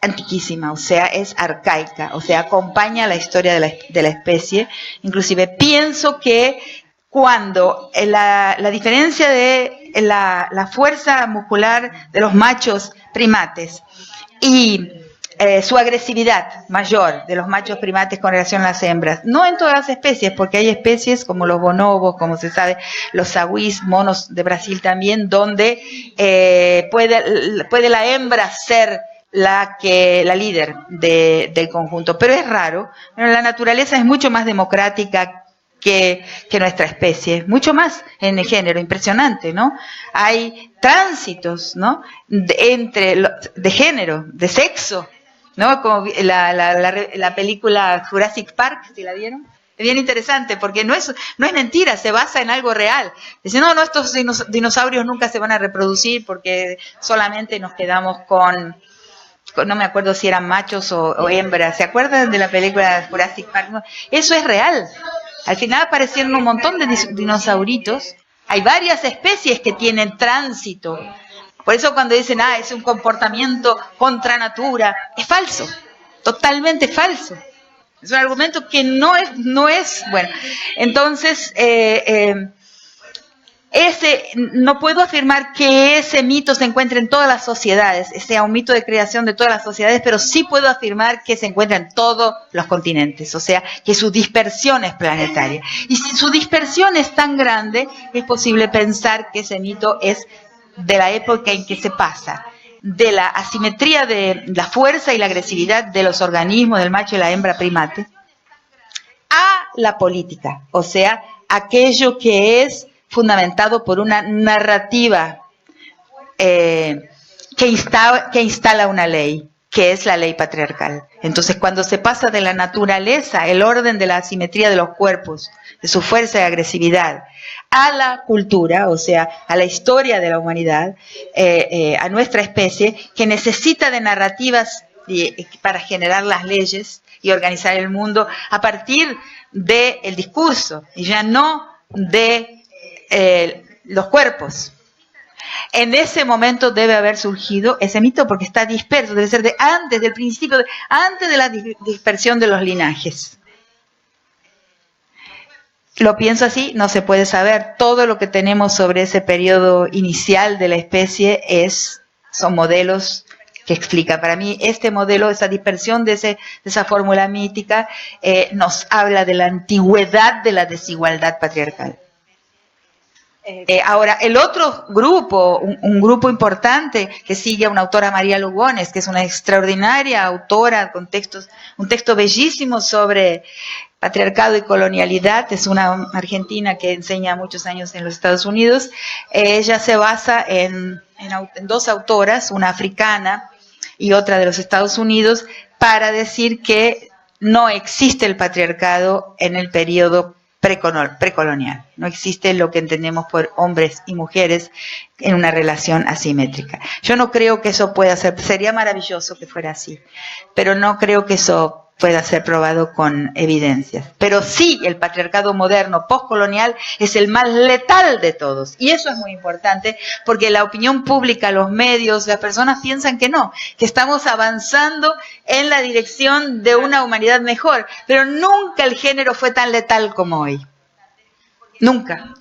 antiquísima, o sea, es arcaica, o sea, acompaña la historia de la especie. Inclusive pienso que cuando la diferencia de la fuerza muscular de los machos primates y su agresividad mayor de los machos primates con relación a las hembras, no en todas las especies, porque hay especies como los bonobos, como se sabe, los saguís, monos de Brasil también, donde puede la hembra ser la líder del conjunto, pero es raro. Pero la naturaleza es mucho más democrática que nuestra especie, mucho más en el género, impresionante, ¿no? Hay tránsitos, ¿no? De género, de sexo, ¿no? Como la película Jurassic Park, ¿si la vieron? Es bien interesante porque no es mentira, se basa en algo real. Dice, no, estos dinosaurios nunca se van a reproducir porque solamente nos quedamos con no me acuerdo si eran machos o hembras. ¿Se acuerdan de la película Jurassic Park? No, eso es real. Al final aparecieron un montón de dinosauritos. Hay varias especies que tienen tránsito. Por eso cuando dicen, es un comportamiento contra natura, es falso, totalmente falso. Es un argumento que no es bueno. Entonces, no puedo afirmar que ese mito se encuentre en todas las sociedades, sea un mito de creación de todas las sociedades, pero sí puedo afirmar que se encuentra en todos los continentes, o sea, que su dispersión es planetaria. Y si su dispersión es tan grande, es posible pensar que ese mito es de la época en que se pasa de la asimetría de la fuerza y la agresividad de los organismos del macho y la hembra primate a la política, o sea, aquello que es fundamentado por una narrativa que instala una ley, que es la ley patriarcal. Entonces, cuando se pasa de la naturaleza, el orden de la asimetría de los cuerpos, de su fuerza y agresividad, a la cultura, o sea, a la historia de la humanidad, a nuestra especie, que necesita de narrativas para generar las leyes y organizar el mundo a partir del discurso, y ya no de los cuerpos. En ese momento debe haber surgido ese mito porque está disperso, debe ser de antes del principio, antes de la dispersión de los linajes. Lo pienso así, no se puede saber. Todo lo que tenemos sobre ese periodo inicial de la especie son modelos que explican. Para mí, este modelo, esa dispersión de esa fórmula mítica, nos habla de la antigüedad de la desigualdad patriarcal. Ahora, el otro grupo, un grupo importante que sigue a una autora, María Lugones, que es una extraordinaria autora con un texto bellísimo sobre patriarcado y colonialidad, es una argentina que enseña muchos años en los Estados Unidos. Ella se basa en dos autoras, una africana y otra de los Estados Unidos, para decir que no existe el patriarcado en el periodo precolonial. No existe lo que entendemos por hombres y mujeres en una relación asimétrica. Yo no creo que eso pueda ser, sería maravilloso que fuera así, pero no creo que eso pueda ser probado con evidencias. Pero sí, el patriarcado moderno postcolonial es el más letal de todos. Y eso es muy importante porque la opinión pública, los medios, las personas piensan que no, que estamos avanzando en la dirección de una humanidad mejor. Pero nunca el género fue tan letal como hoy. Nunca.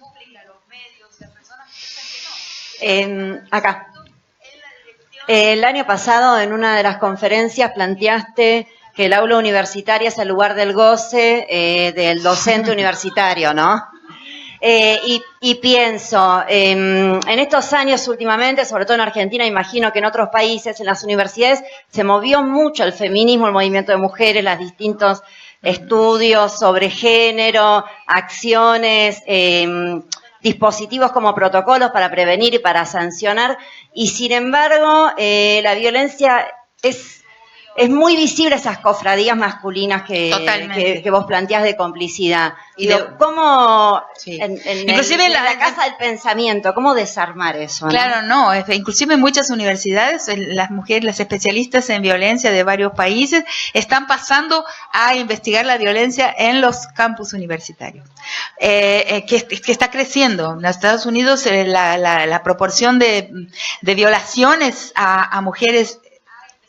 Acá. El año pasado, en una de las conferencias, planteaste que el aula universitaria es el lugar del goce del docente universitario, ¿no? Y pienso, en estos años últimamente, sobre todo en Argentina, imagino que en otros países, en las universidades, se movió mucho el feminismo, el movimiento de mujeres, los distintos estudios sobre género, acciones, dispositivos como protocolos para prevenir y para sancionar, y sin embargo, la violencia es muy visible, esas cofradías masculinas que vos planteás de complicidad. Y ¿cómo, sí. Inclusive en la casa del pensamiento, cómo desarmar eso? Claro, no, inclusive en muchas universidades, las mujeres, las especialistas en violencia de varios países, están pasando a investigar la violencia en los campus universitarios, que está creciendo. En los Estados Unidos la proporción de violaciones a mujeres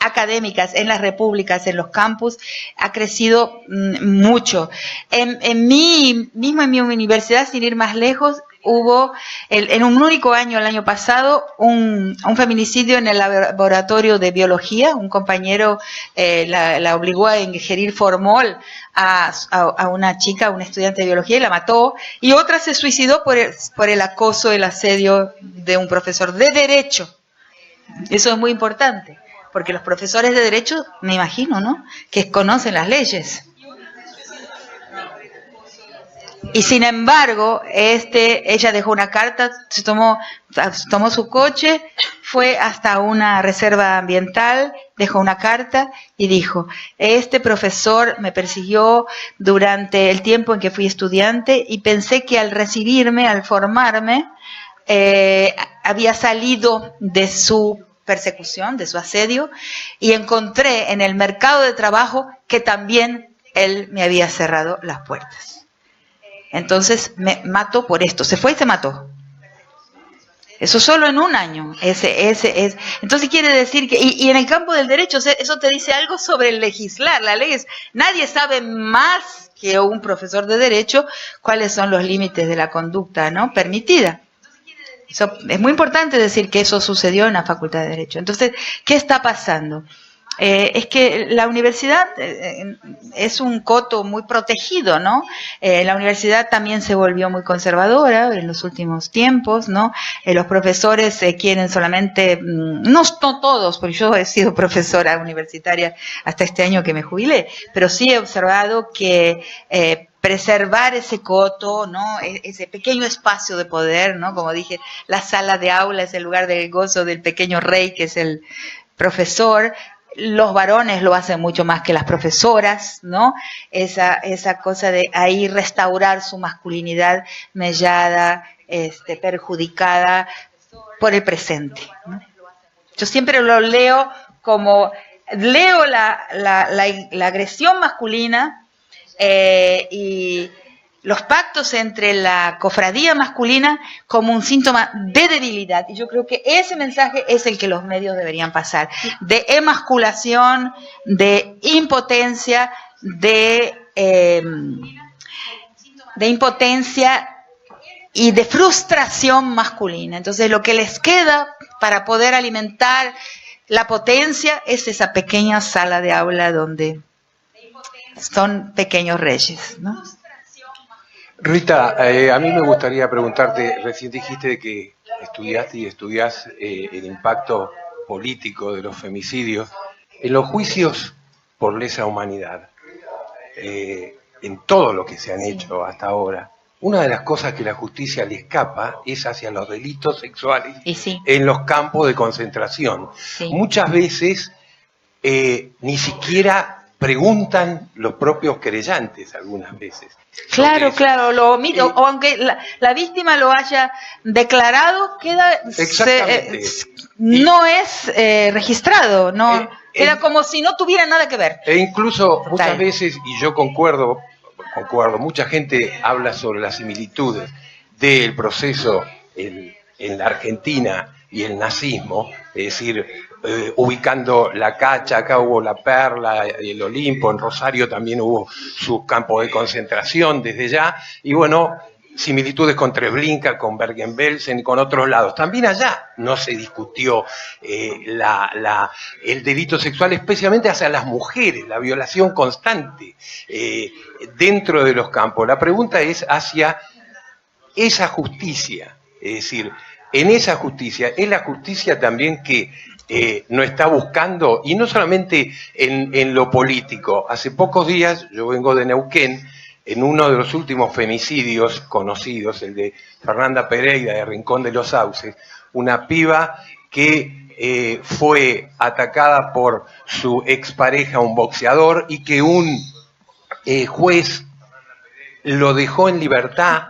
académicas en las repúblicas, en los campus, ha crecido mucho. En mi universidad, sin ir más lejos, hubo en un único año, el año pasado, un feminicidio en el laboratorio de biología. Un compañero la obligó a ingerir formol a una chica, una estudiante de biología, y la mató, y otra se suicidó por el acoso, el asedio de un profesor de derecho. Eso es muy importante, porque los profesores de derecho, me imagino, ¿no?, que conocen las leyes. Y sin embargo, ella dejó una carta, tomó su coche, fue hasta una reserva ambiental, dejó una carta y dijo: este profesor me persiguió durante el tiempo en que fui estudiante y pensé que al recibirme, al formarme, había salido de su persecución, de su asedio, y encontré en el mercado de trabajo que también él me había cerrado las puertas. Entonces me mató por esto. Se fue y se mató. Eso solo en un año. Entonces quiere decir que... Y en el campo del derecho, eso te dice algo sobre el legislar. La ley es... Nadie sabe más que un profesor de derecho cuáles son los límites de la conducta, ¿no?, permitida. Es muy importante decir que eso sucedió en la Facultad de Derecho. Entonces, ¿qué está pasando? Es que la universidad es un coto muy protegido, ¿no? La universidad también se volvió muy conservadora en los últimos tiempos, ¿no? Los profesores quieren solamente, no todos, porque yo he sido profesora universitaria hasta este año que me jubilé, pero sí he observado que preservar ese coto, ¿no?, ese pequeño espacio de poder, ¿no? Como dije, la sala de aula es el lugar del gozo del pequeño rey, que es el profesor. Los varones lo hacen mucho más que las profesoras, ¿no? Esa cosa de ahí restaurar su masculinidad mellada, perjudicada por el presente, ¿no? Yo siempre lo leo como, la agresión masculina y los pactos entre la cofradía masculina como un síntoma de debilidad. Y yo creo que ese mensaje es el que los medios deberían pasar, de emasculación, de impotencia, de impotencia y de frustración masculina. Entonces lo que les queda para poder alimentar la potencia es esa pequeña sala de aula donde son pequeños reyes, ¿no? Rita, a mí me gustaría preguntarte, recién dijiste que estudiaste y estudiás el impacto político de los femicidios en los juicios por lesa humanidad, en todo lo que se han hecho hasta ahora. Una de las cosas que la justicia le escapa es hacia los delitos sexuales en los campos de concentración. Sí. Muchas veces ni siquiera preguntan los propios querellantes algunas veces. Claro, o aunque la víctima lo haya declarado, queda no es registrado, no queda como si no tuviera nada que ver. E incluso muchas veces, y yo concuerdo, mucha gente habla sobre las similitudes del proceso en la Argentina y el nazismo, es decir, ubicando la Cacha, acá hubo la Perla, el Olimpo, en Rosario también hubo sus campos de concentración desde ya, y bueno, similitudes con Treblinka, con Bergen-Belsen y con otros lados. También allá no se discutió el delito sexual, especialmente hacia las mujeres, la violación constante dentro de los campos. La pregunta es hacia esa justicia, es decir, en esa justicia, es la justicia también que no está buscando, y no solamente en lo político. Hace pocos días, yo vengo de Neuquén, en uno de los últimos femicidios conocidos, el de Fernanda Pereira de Rincón de los Sauces, una piba que fue atacada por su expareja, un boxeador, y que un juez lo dejó en libertad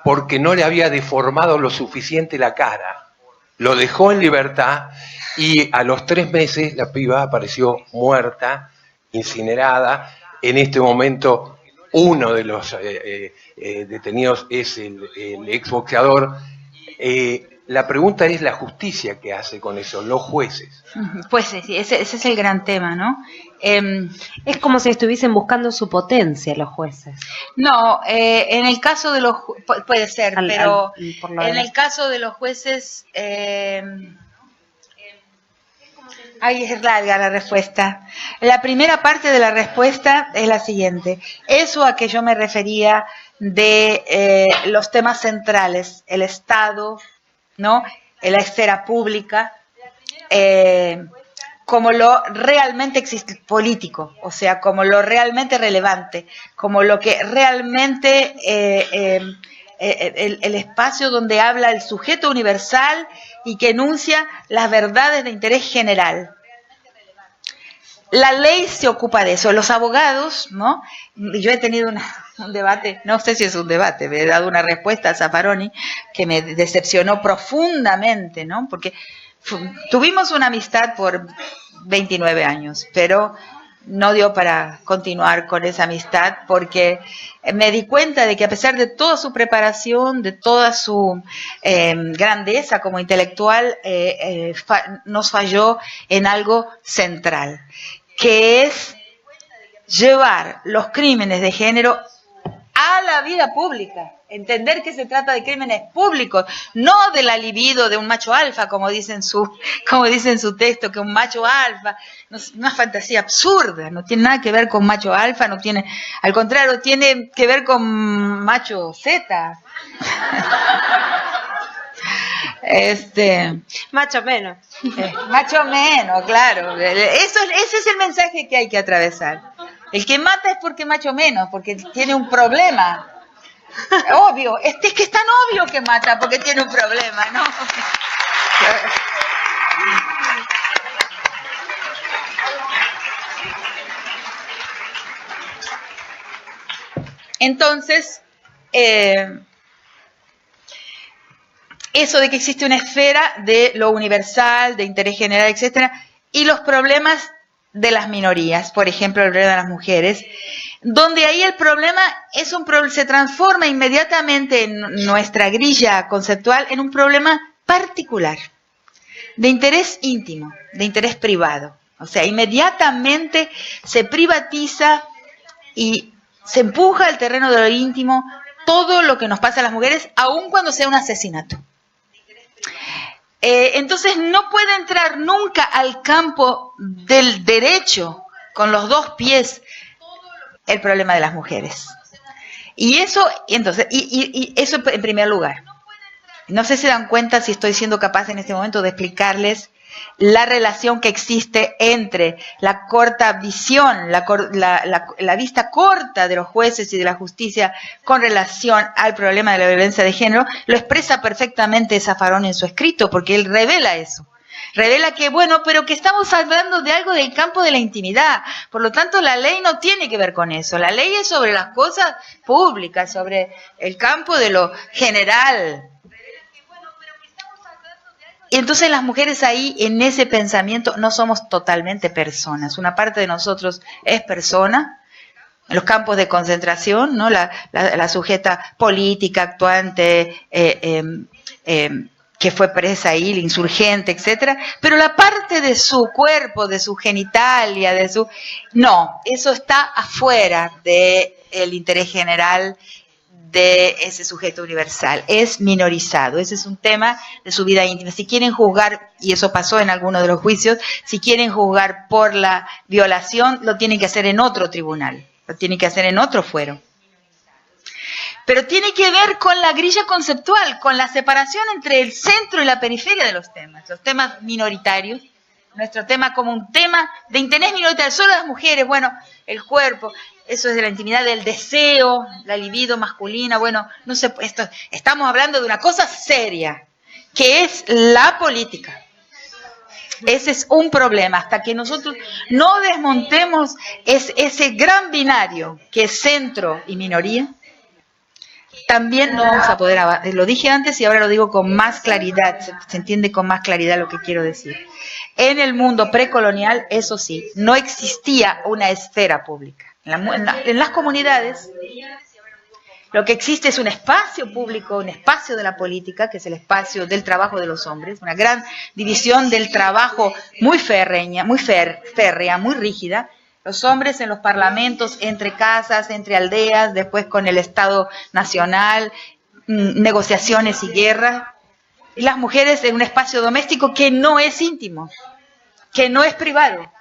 porque no le había deformado lo suficiente la cara. Lo dejó en libertad y a los 3 meses la piba apareció muerta, incinerada. En este momento uno de los detenidos es el exboxeador. La pregunta es la justicia que hace con eso, los jueces. Pues sí, ese es el gran tema, ¿no? Es como si estuviesen buscando su potencia los jueces. No, en el caso de los puede ser, pero en el caso de los jueces, ahí es larga la respuesta. La primera parte de la respuesta es la siguiente: eso a que yo me refería de los temas centrales, el Estado, ¿no?, la esfera pública, como lo realmente existe, político, o sea, como lo realmente relevante, como lo que realmente el espacio donde habla el sujeto universal y que enuncia las verdades de interés general. La ley se ocupa de eso. Los abogados, ¿no? Yo he tenido un debate, no sé si es un debate, me he dado una respuesta a Zaffaroni que me decepcionó profundamente, ¿no? Porque tuvimos una amistad por 29 años, pero no dio para continuar con esa amistad porque me di cuenta de que a pesar de toda su preparación, de toda su grandeza como intelectual, nos falló en algo central, que es llevar los crímenes de género a la vida pública. Entender que se trata de crímenes públicos, no de la libido de un macho alfa, como dice en su texto, que un macho alfa, una fantasía absurda, no tiene nada que ver con macho alfa, no tiene, al contrario, tiene que ver con macho zeta. Macho menos. Macho menos, claro. Ese es el mensaje que hay que atravesar. El que mata es porque macho menos, porque tiene un problema. Obvio, es que es tan obvio que mata porque tiene un problema, ¿no? Entonces, eso de que existe una esfera de lo universal, de interés general, etcétera, y los problemas de las minorías, por ejemplo, el problema de las mujeres, donde ahí el problema se transforma inmediatamente en nuestra grilla conceptual en un problema particular, de interés íntimo, de interés privado. O sea, inmediatamente se privatiza y se empuja al terreno de lo íntimo todo lo que nos pasa a las mujeres, aun cuando sea un asesinato. Entonces no puede entrar nunca al campo del derecho con los dos pies el problema de las mujeres. Y eso, entonces, y eso en primer lugar. No sé si se dan cuenta si estoy siendo capaz en este momento de explicarles la relación que existe entre la corta visión, la vista corta de los jueces y de la justicia con relación al problema de la violencia de género. Lo expresa perfectamente Zaffaroni en su escrito, porque él revela eso. Revela que, bueno, pero que estamos hablando de algo del campo de la intimidad. Por lo tanto, la ley no tiene que ver con eso. La ley es sobre las cosas públicas, sobre el campo de lo general. Y entonces las mujeres ahí, en ese pensamiento, no somos totalmente personas. Una parte de nosotros es persona, en los campos de concentración, ¿no? La sujeta política, actuante, que fue presa ahí, la insurgente, etcétera, pero la parte de su cuerpo, de su genitalia, no, eso está afuera del interés general de ese sujeto universal, es minorizado. Ese es un tema de su vida íntima. Si quieren juzgar, y eso pasó en algunos de los juicios, si quieren juzgar por la violación, lo tienen que hacer en otro tribunal, lo tienen que hacer en otro fuero. Pero tiene que ver con la grilla conceptual, con la separación entre el centro y la periferia de los temas minoritarios, nuestro tema como un tema de interés minoritario, solo las mujeres, bueno, el cuerpo, eso es de la intimidad, del deseo, la libido masculina, bueno, no sé, estamos hablando de una cosa seria, que es la política. Ese es un problema, hasta que nosotros no desmontemos ese gran binario que es centro y minoría, también no vamos a poder avanzar. Lo dije antes y ahora lo digo con más claridad, se entiende con más claridad lo que quiero decir. En el mundo precolonial, eso sí, no existía una esfera pública. En las comunidades, lo que existe es un espacio público, un espacio de la política, que es el espacio del trabajo de los hombres, una gran división del trabajo muy férrea, muy rígida. Los hombres en los parlamentos, entre casas, entre aldeas, después con el Estado Nacional, negociaciones y guerras. Y las mujeres en un espacio doméstico que no es íntimo, que no es privado,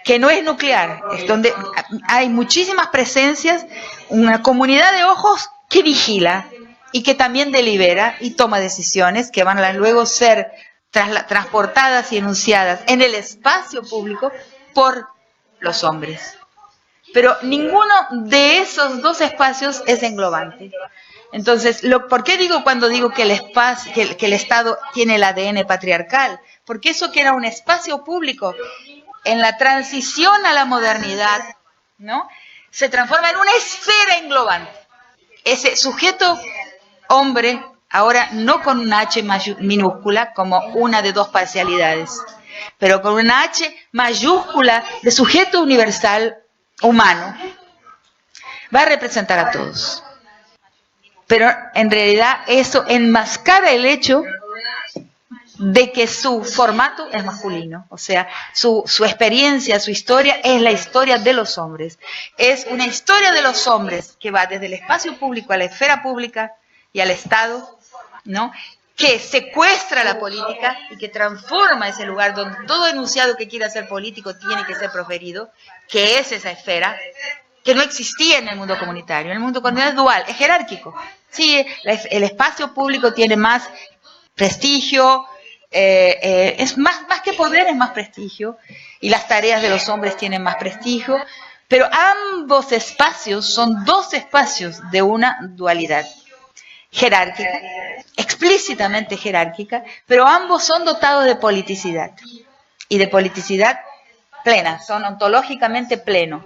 que no es nuclear, es donde hay muchísimas presencias, una comunidad de ojos que vigila y que también delibera y toma decisiones que van a luego ser transportadas y enunciadas en el espacio público por los hombres. Pero ninguno de esos dos espacios es englobante. Entonces, ¿por qué digo cuando digo que el Estado tiene el ADN patriarcal? Porque eso que era un espacio público en la transición a la modernidad, ¿no?, se transforma en una esfera englobante. Ese sujeto hombre, ahora no con una H minúscula como una de dos parcialidades, pero con una H mayúscula de sujeto universal humano, va a representar a todos. Pero en realidad eso enmascara el hecho de que su formato es masculino, o sea, su experiencia, su historia es la historia de los hombres. Es una historia de los hombres que va desde el espacio público a la esfera pública y al Estado, ¿no?, que secuestra la política y que transforma ese lugar donde todo enunciado que quiera ser político tiene que ser proferido, que es esa esfera que no existía en el mundo comunitario. En el mundo comunitario es dual, es jerárquico. Sí, el espacio público tiene más prestigio, es más que poder, es más prestigio, y las tareas de los hombres tienen más prestigio, pero ambos espacios son dos espacios de una dualidad jerárquica, explícitamente jerárquica, pero ambos son dotados de politicidad, y de politicidad plena, son ontológicamente plenos.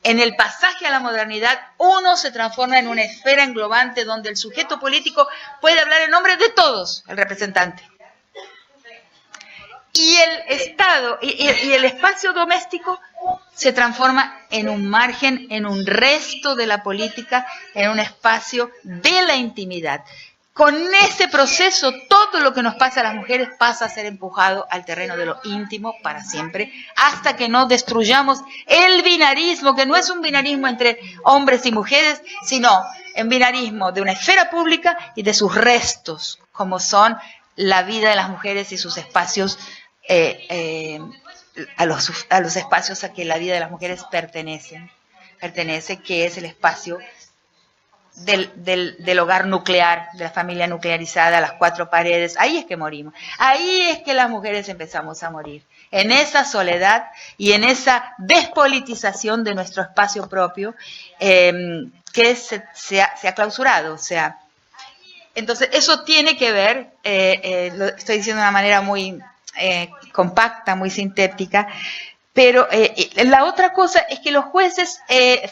En el pasaje a la modernidad, uno se transforma en una esfera englobante donde el sujeto político puede hablar en nombre de todos, el representante. Y el Estado y el espacio doméstico se transforma en un margen, en un resto de la política, en un espacio de la intimidad. Con ese proceso, todo lo que nos pasa a las mujeres pasa a ser empujado al terreno de lo íntimo para siempre, hasta que no destruyamos el binarismo, que no es un binarismo entre hombres y mujeres, sino un binarismo de una esfera pública y de sus restos, como son la vida de las mujeres y sus espacios, a los espacios a que la vida de las mujeres pertenece, que es el espacio del hogar nuclear, de la familia nuclearizada, las cuatro paredes. Ahí es que morimos, ahí es que las mujeres empezamos a morir, en esa soledad y en esa despolitización de nuestro espacio propio, que se ha clausurado. O sea, entonces eso tiene que ver, lo estoy diciendo de una manera muy compacta, muy sintética, pero la otra cosa es que los jueces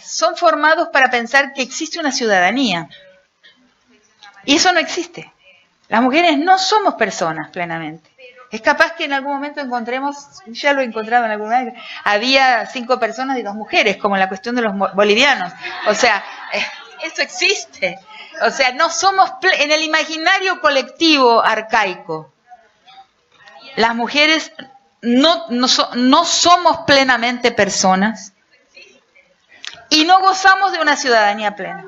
son formados para pensar que existe una ciudadanía, y eso no existe. Las mujeres no somos personas plenamente. Es capaz que en algún momento encontremos, ya lo he encontrado en alguna vez, había 5 personas y 2 mujeres, como en la cuestión de los bolivianos. O sea, eso existe. O sea, no somos, en el imaginario colectivo arcaico, las mujeres no somos plenamente personas y no gozamos de una ciudadanía plena.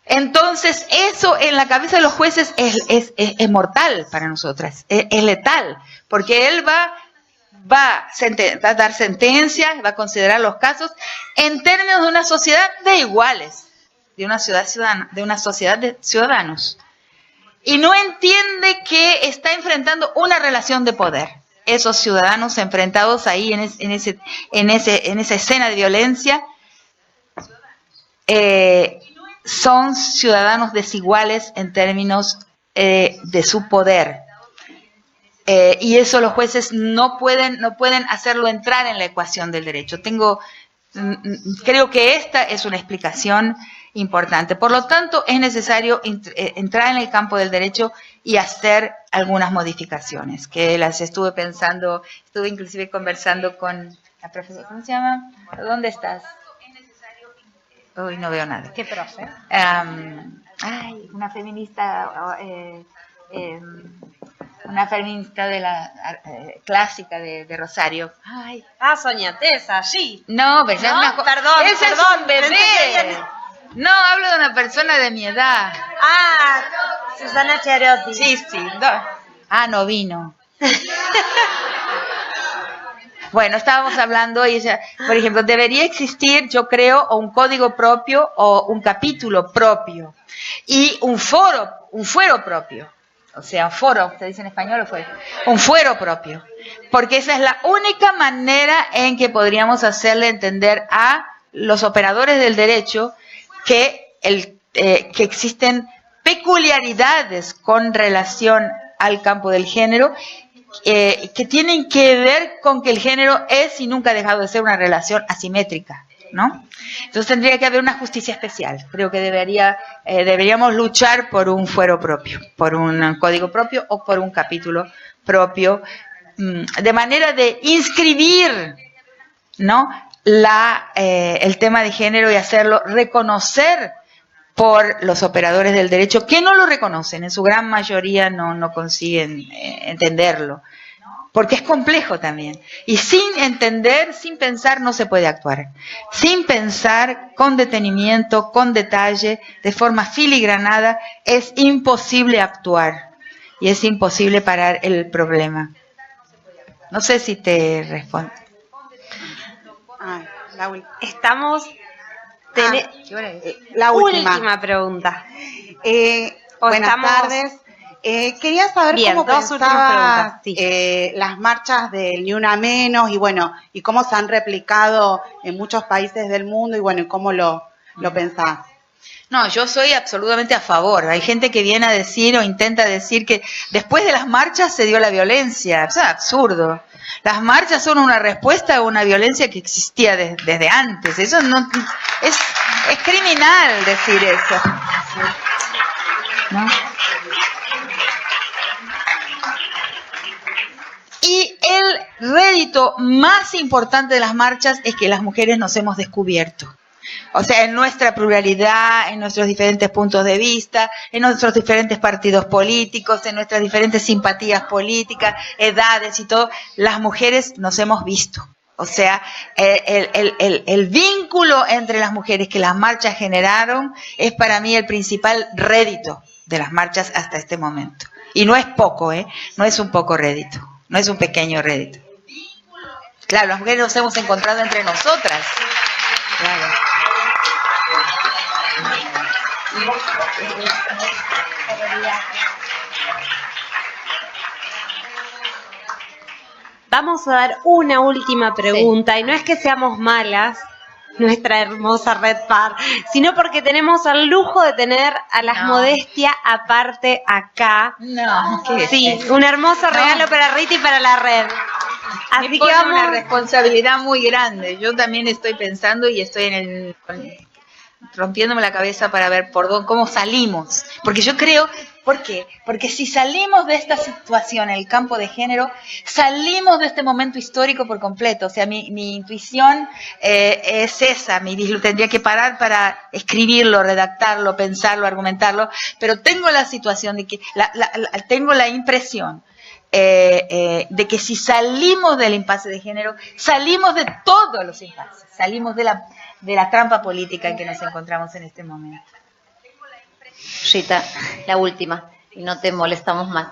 Entonces, eso en la cabeza de los jueces es mortal para nosotras, es letal, porque él va a dar sentencias, va a considerar los casos en términos de una sociedad de iguales, de una sociedad de ciudadanos. Y no entiende que está enfrentando una relación de poder. Esos ciudadanos enfrentados ahí en esa escena de violencia son ciudadanos desiguales en términos de su poder. Y eso los jueces no pueden hacerlo entrar en la ecuación del derecho. Creo que esta es una explicación importante. Por lo tanto, es necesario entrar en el campo del derecho y hacer algunas modificaciones, que las estuve pensando, estuve inclusive conversando con la profesora, ¿cómo se llama? ¿Dónde estás? Uy, no veo nada. ¿Qué profe? Una feminista, de la clásica de Rosario. Ay. Soña Tesa, sí. No, pero no, perdón, ese es un bebé. No, hablo de una persona de mi edad. Susana Chiarotti. Sí. No vino. Bueno, estábamos hablando y ella, por ejemplo, debería existir, yo creo, o un código propio o un capítulo propio y un fuero propio. o sea, foro, ¿se dice en español o fuero? Un fuero propio, porque esa es la única manera en que podríamos hacerle entender a los operadores del derecho que existen peculiaridades con relación al campo del género, que tienen que ver con que el género es y nunca ha dejado de ser una relación asimétrica, ¿no? Entonces tendría que haber una justicia especial. Creo que deberíamos luchar por un fuero propio, por un código propio o por un capítulo propio, de manera de inscribir, ¿no?, el tema de género y hacerlo reconocer por los operadores del derecho, que no lo reconocen, en su gran mayoría no consiguen entenderlo, porque es complejo también. Y sin entender, sin pensar, no se puede actuar. Sin pensar, con detenimiento, con detalle, de forma filigranada, es imposible actuar y es imposible parar el problema. No sé si te respondo. Estamos... La última pregunta. Buenas tardes. Quería saber Bien, cómo dos últimas preguntas. Sí. las marchas del Ni Una Menos y cómo se han replicado en muchos países del mundo y cómo lo pensás. No, yo soy absolutamente a favor. Hay gente que viene a decir o intenta decir que después de las marchas se dio la violencia. Eso es absurdo. Las marchas son una respuesta a una violencia que existía desde antes. Eso no es criminal decir eso, ¿no? Y el rédito más importante de las marchas es que las mujeres nos hemos descubierto. O sea, en nuestra pluralidad, en nuestros diferentes puntos de vista, en nuestros diferentes partidos políticos, en nuestras diferentes simpatías políticas, edades y todo, las mujeres nos hemos visto. O sea, el vínculo entre las mujeres que las marchas generaron es para mí el principal rédito de las marchas hasta este momento. Y no es poco, no es un poco rédito, no es un pequeño rédito. Claro, las mujeres nos hemos encontrado entre nosotras. Claro. Vamos a dar una última pregunta, y no es que seamos malas, nuestra hermosa Red Par, sino porque tenemos el lujo de tener a las Modestia aparte acá. No, ¿qué es sí, eso? un hermoso regalo para Rita y para la red. Así Me que pone vamos... una responsabilidad muy grande. Yo también estoy pensando y estoy rompiéndome la cabeza para ver cómo salimos. Porque yo creo, ¿por qué? Porque si salimos de esta situación en el campo de género, salimos de este momento histórico por completo. O sea, mi intuición es esa, tendría que parar para escribirlo, redactarlo, pensarlo, argumentarlo, pero tengo la situación de que, tengo la impresión de que si salimos del impasse de género, salimos de todos los impases, salimos de la trampa política en que nos encontramos en este momento. Rita, la última, y no te molestamos más.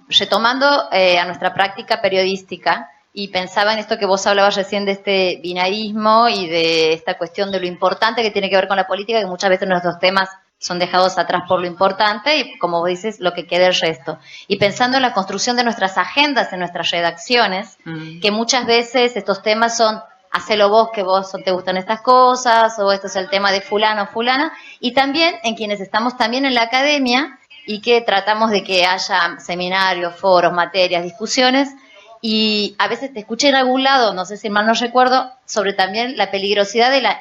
Retomando a nuestra práctica periodística, y pensaba en esto que vos hablabas recién de este binarismo y de esta cuestión de lo importante que tiene que ver con la política, que muchas veces nuestros temas son dejados atrás por lo importante y, como vos dices, lo que queda el resto. Y pensando en la construcción de nuestras agendas, en nuestras redacciones, que muchas veces estos temas son, hacelo vos, que vos te gustan estas cosas, o esto es el tema de fulano o fulana, y también en quienes estamos también en la academia y que tratamos de que haya seminarios, foros, materias, discusiones, y a veces te escuché en algún lado, no sé si mal no recuerdo, sobre también la peligrosidad de la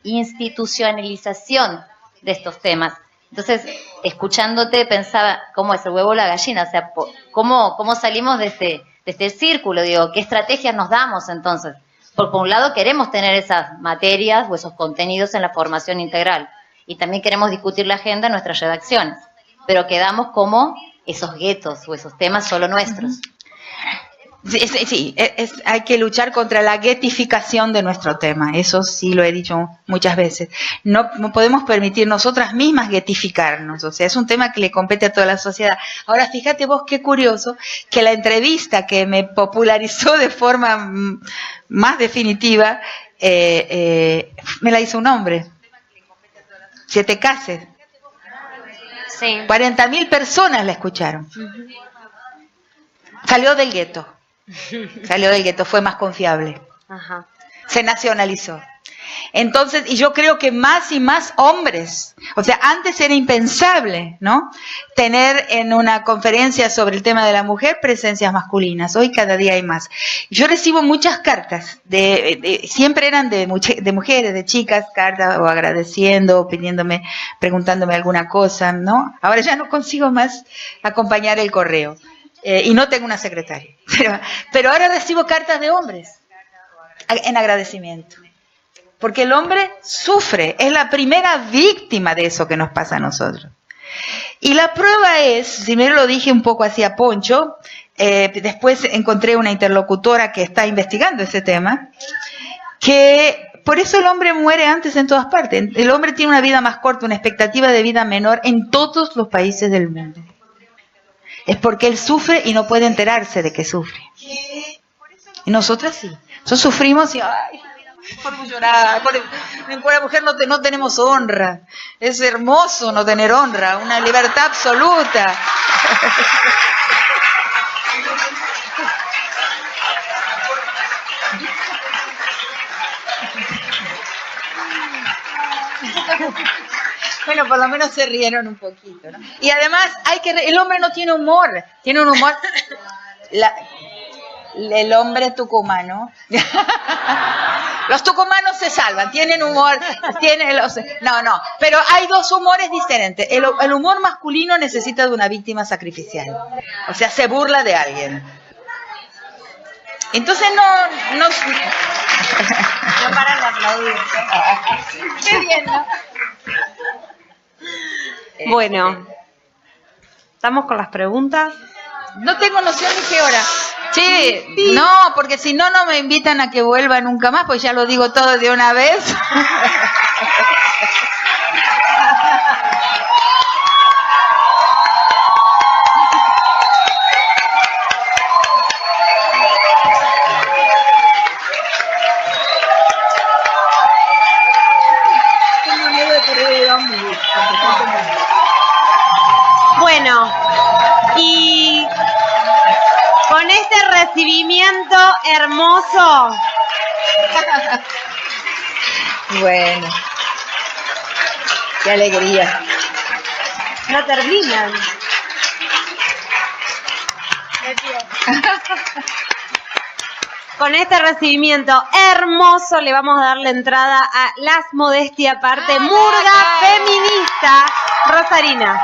institucionalización de estos temas. Entonces, escuchándote pensaba, ¿cómo es el huevo o la gallina? O sea, ¿cómo salimos de este círculo? Digo, ¿qué estrategias nos damos entonces? Porque por un lado queremos tener esas materias o esos contenidos en la formación integral y también queremos discutir la agenda en nuestras redacciones, pero quedamos como esos guetos o esos temas solo nuestros. Sí, hay que luchar contra la guetificación de nuestro tema, eso sí lo he dicho muchas veces. No podemos permitir nosotras mismas guetificarnos, o sea, es un tema que le compete a toda la sociedad. Ahora, fíjate vos qué curioso que la entrevista que me popularizó de forma más definitiva, me la hizo un hombre. Siete Cases. Sí. 40.000 personas la escucharon. Salió del gueto. Salió del gueto, fue más confiable. Ajá. Se nacionalizó. Entonces, y yo creo que más y más hombres, o sea, antes era impensable, ¿no? Tener en una conferencia sobre el tema de la mujer presencias masculinas. Hoy cada día hay más. Yo recibo muchas cartas, siempre eran de mujeres, de chicas, cartas o agradeciendo, o pidiéndome, preguntándome alguna cosa, ¿no? Ahora ya no consigo más acompañar el correo. Y no tengo una secretaria. Pero ahora recibo cartas de hombres en agradecimiento. Porque el hombre sufre, es la primera víctima de eso que nos pasa a nosotros. Y la prueba es, primero lo dije un poco así a Poncho, después encontré una interlocutora que está investigando ese tema, que por eso el hombre muere antes en todas partes. El hombre tiene una vida más corta, una expectativa de vida menor en todos los países del mundo. Es porque él sufre y no puede enterarse de que sufre. Y nosotras sí. Nosotros sufrimos y ay, por llorar. Por la mujer no tenemos honra. Es hermoso no tener honra, una libertad absoluta. Bueno, por lo menos se rieron un poquito, ¿no? Y además el hombre no tiene humor, tiene un humor. El hombre tucumano. Los tucumanos se salvan, tienen humor, no, pero hay dos humores diferentes. El humor masculino necesita de una víctima sacrificial, o sea, se burla de alguien. Entonces no paran de aplaudir. Qué bien, ¿no? Bueno, ¿estamos con las preguntas? No tengo noción de qué hora. Sí, no, porque si no, no me invitan a que vuelva nunca más, pues ya lo digo todo de una vez. Bueno, y con este recibimiento hermoso. Bueno, qué alegría. No terminan. Con este recibimiento hermoso le vamos a dar la entrada a Las Modestia Aparte, Murga Feminista, Rosarina.